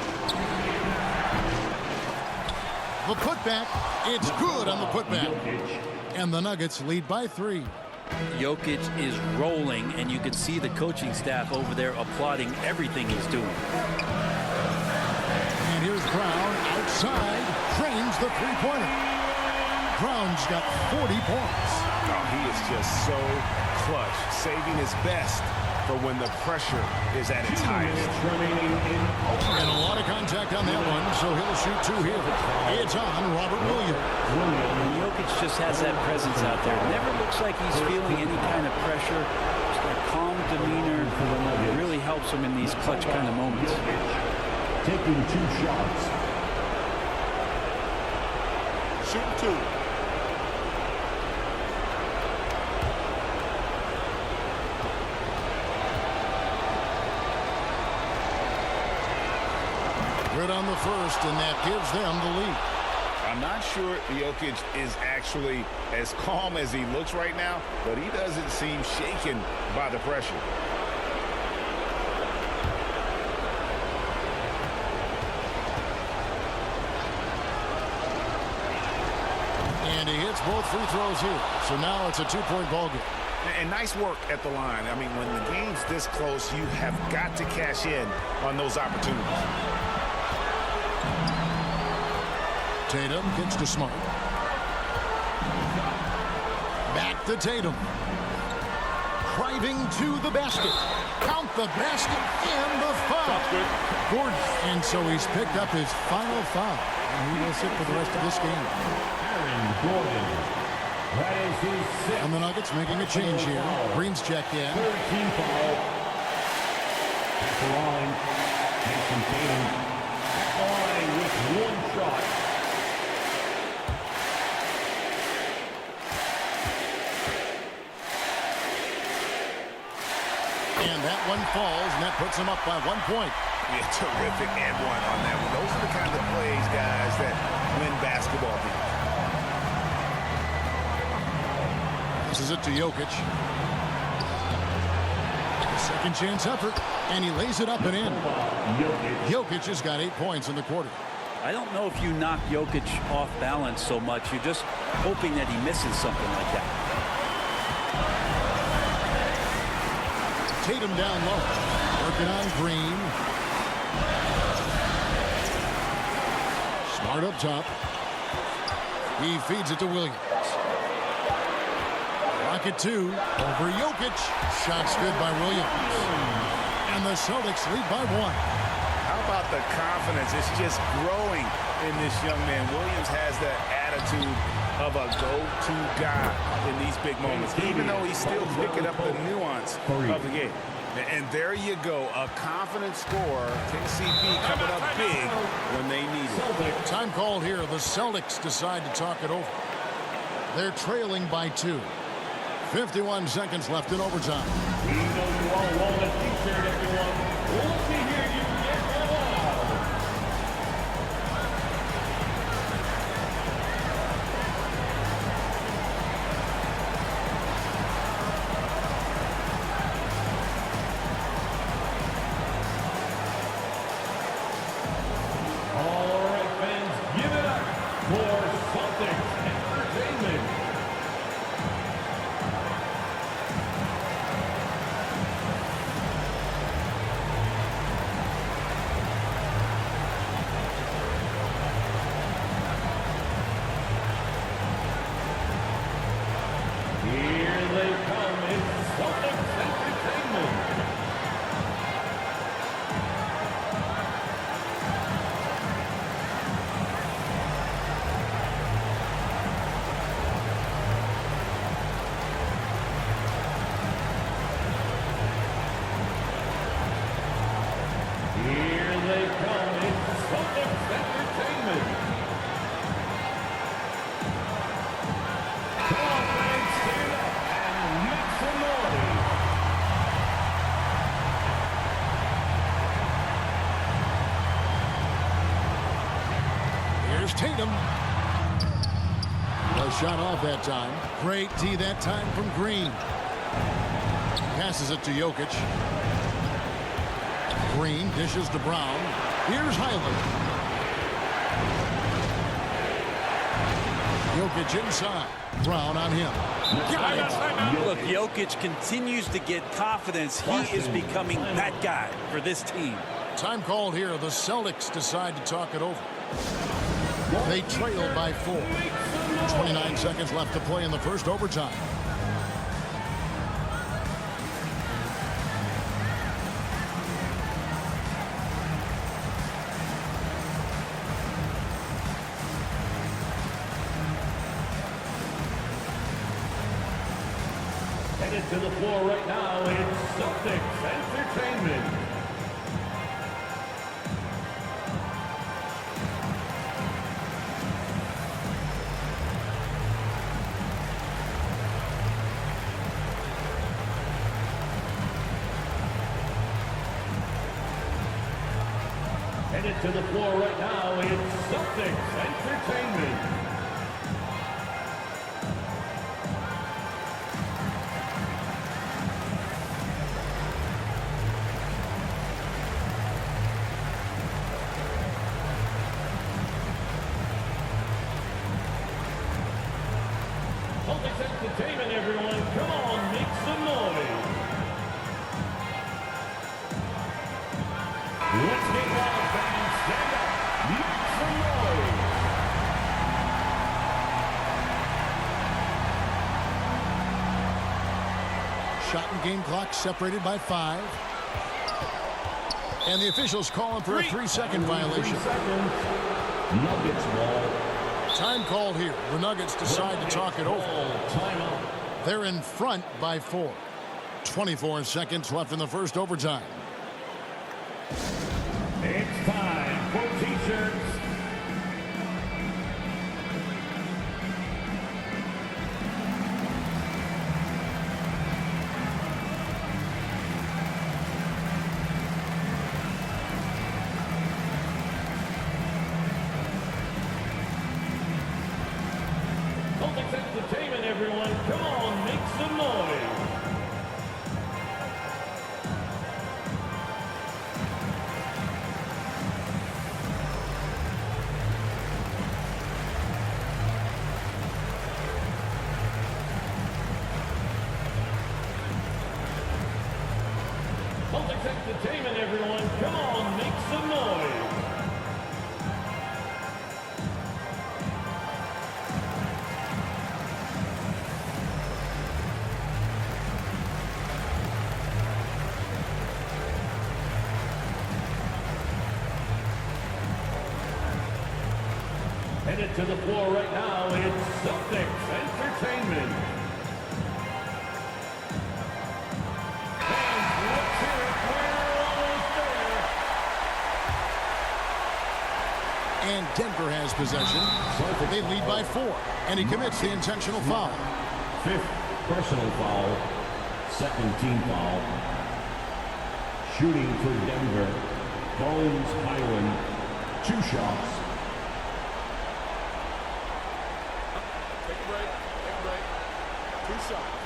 Speaker 1: The putback. It's good on the putback. And the Nuggets lead by 3.
Speaker 3: Jokic is rolling, and you can see the coaching staff over there applauding everything he's doing.
Speaker 1: And here's Brown outside. Drains the three-pointer. Brown's got 40 points.
Speaker 5: Oh, he is just so clutch, saving his best for when the pressure is at its highest.
Speaker 1: And a lot of contact on that one, so he'll shoot 2 here. It's on Robert Williams.
Speaker 3: Jokic just has that presence out there. Never looks like he's feeling any kind of pressure. Just a calm demeanor. It really helps him in these clutch kind of moments.
Speaker 6: Taking 2 shots.
Speaker 8: Shooting 2.
Speaker 1: Good on the first, and that gives them the lead.
Speaker 4: I'm not sure Jokic is actually as calm as he looks right now, but he doesn't seem shaken by the pressure.
Speaker 1: And he hits both free throws here. So now it's a 2-point ball game.
Speaker 5: And nice work at the line. I mean, when the game's this close, you have got to cash in on those opportunities.
Speaker 1: Tatum gets to Smart. Back to Tatum. Driving to the basket. Count the basket and the foul. Gordon. And so he's picked up his final foul. And he will sit for the rest of this game.
Speaker 6: Aaron Gordon. That is his 6th.
Speaker 1: And the Nuggets making a change here. Green's checked in.
Speaker 6: Third team foul. At the line, Jason Tatum. At the line with 1 shot.
Speaker 1: And that one falls, and that puts him up by 1 point.
Speaker 5: Yeah, terrific and one on that one. Those are the kind of plays, guys, that win basketball games.
Speaker 1: This is it to Jokic. Second chance effort, and he lays it up and in. Jokic has got 8 points in the quarter.
Speaker 3: I don't know if you knock Jokic off balance so much. You're just hoping that he misses something like that.
Speaker 1: Tatum down low. Working on Green. Smart up top. He feeds it to Williams. Rocket 2 over Jokic. Shots good by Williams. And the Celtics lead by 1.
Speaker 4: How about the confidence? It's just growing in this young man. Williams has that attitude of a go-to guy in these big moments, even though he's still picking up the nuance of the game.
Speaker 5: And there you go, a confident scorer. KCP coming up big when they need it.
Speaker 1: Time called here. The Celtics decide to talk it over. They're trailing by 2. 51 seconds left in overtime.
Speaker 6: We know you all want a t-shirt, everyone. We'll see here you get that all. All right, fans, give it up for Celtics Entertainment.
Speaker 1: shot off that time. Great D that time from Green. Passes it to Jokic. Green dishes to Brown. Here's Highland. Jokic inside. Brown on him. Got it.
Speaker 3: Look, Jokic continues to get confidence. He is becoming that guy for this team.
Speaker 1: Time called here. The Celtics decide to talk it over. They trail by 4. 29 seconds left to play in the first overtime.
Speaker 6: Headed to the floor right now, it's Celtics Entertainment. Headed to the floor right now, it's Celtics Entertainment. Celtics Entertainment, everyone. Come on, make some noise. Let's get loud, fans. Stand up. Make some noise.
Speaker 1: Shot and game clock separated by 5. And the officials calling for a 3-second violation.
Speaker 6: 3 seconds. Nuggets ball.
Speaker 1: Time called here. The Nuggets decide to talk it over.
Speaker 6: Timeout.
Speaker 1: They're in front by 4. 24 seconds left in the first overtime.
Speaker 6: It's time for T-shirts. Celtics Entertainment, everyone. Come on, make some noise. Celtics Entertainment, everyone. Come on, make some noise. Headed to the floor right now, it's Celtics Entertainment. Fans, let's hear it. We're almost there.
Speaker 1: And Denver has possession. They lead by 4. And he commits the intentional foul.
Speaker 6: 5th personal foul. 2nd team foul. Shooting for Denver. Bones Highland. 2 shots.
Speaker 8: Take a break. Take a break. 2 shots.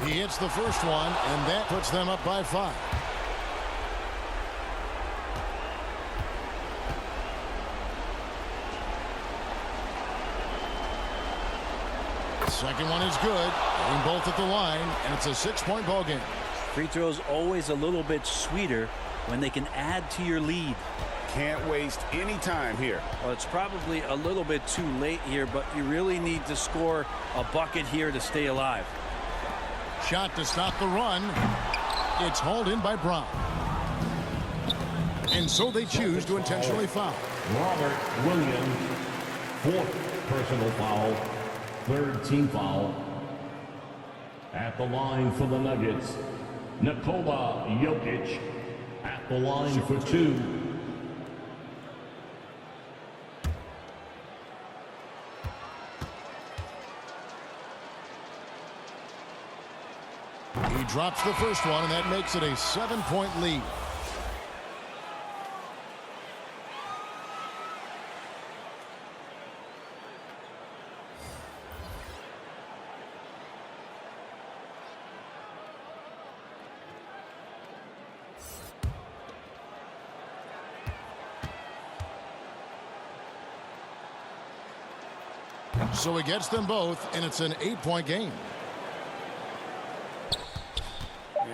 Speaker 1: He hits the first one, and that puts them up by 5. Second one is good. Getting both at the line, and it's a 6-point ball game.
Speaker 3: Free throws always a little bit sweeter when they can add to your lead.
Speaker 5: Can't waste any time here.
Speaker 3: Well, it's probably a little bit too late here, but you really need to score a bucket here to stay alive.
Speaker 1: Shot to stop the run. It's hauled in by Brown. And so they choose to intentionally foul.
Speaker 6: Robert Williams. 4th personal foul. 3rd team foul. At the line for the Nuggets, Nikola Jokic. At the line for 2.
Speaker 1: He drops the first one, and that makes it a 7-point lead. So he gets them both, and it's an 8-point game.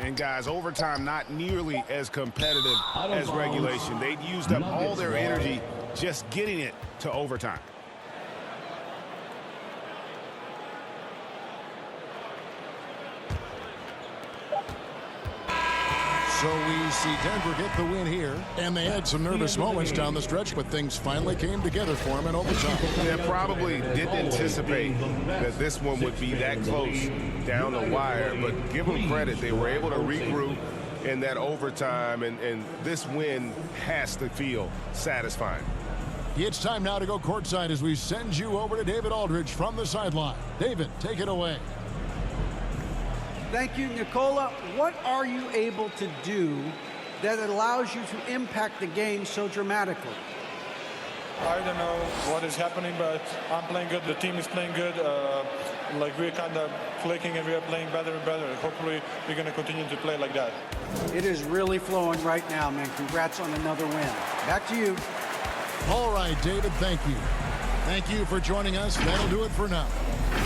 Speaker 5: And guys, overtime not nearly as competitive as regulation. They'd used up all their energy just getting it to overtime.
Speaker 1: So we see Denver get the win here, and they had some nervous moments down the stretch, but things finally came together for them in overtime.
Speaker 5: They probably didn't anticipate that this one would be that close down the wire, but give them credit. They were able to regroup in that overtime, and this win has to feel satisfying.
Speaker 1: It's time now to go courtside as we send you over to David Aldridge from the sideline. David, take it away.
Speaker 2: Thank you, Nicola. What are you able to do that allows you to impact the game so dramatically?
Speaker 8: I don't know what is happening, but I'm playing good. The team is playing good. Like we're kind of clicking and we're playing better and better. Hopefully we're going to continue to play like that.
Speaker 2: It is really flowing right now, man. Congrats on another win. Back to you.
Speaker 1: All right, David, thank you. Thank you for joining us. That'll do it for now.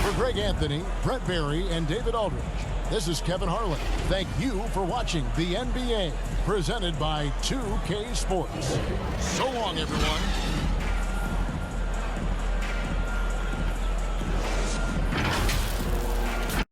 Speaker 1: For Greg Anthony, Brett Barry, and David Aldridge, this is Kevin Harlan. Thank you for watching the NBA, presented by 2K Sports. So long, everyone.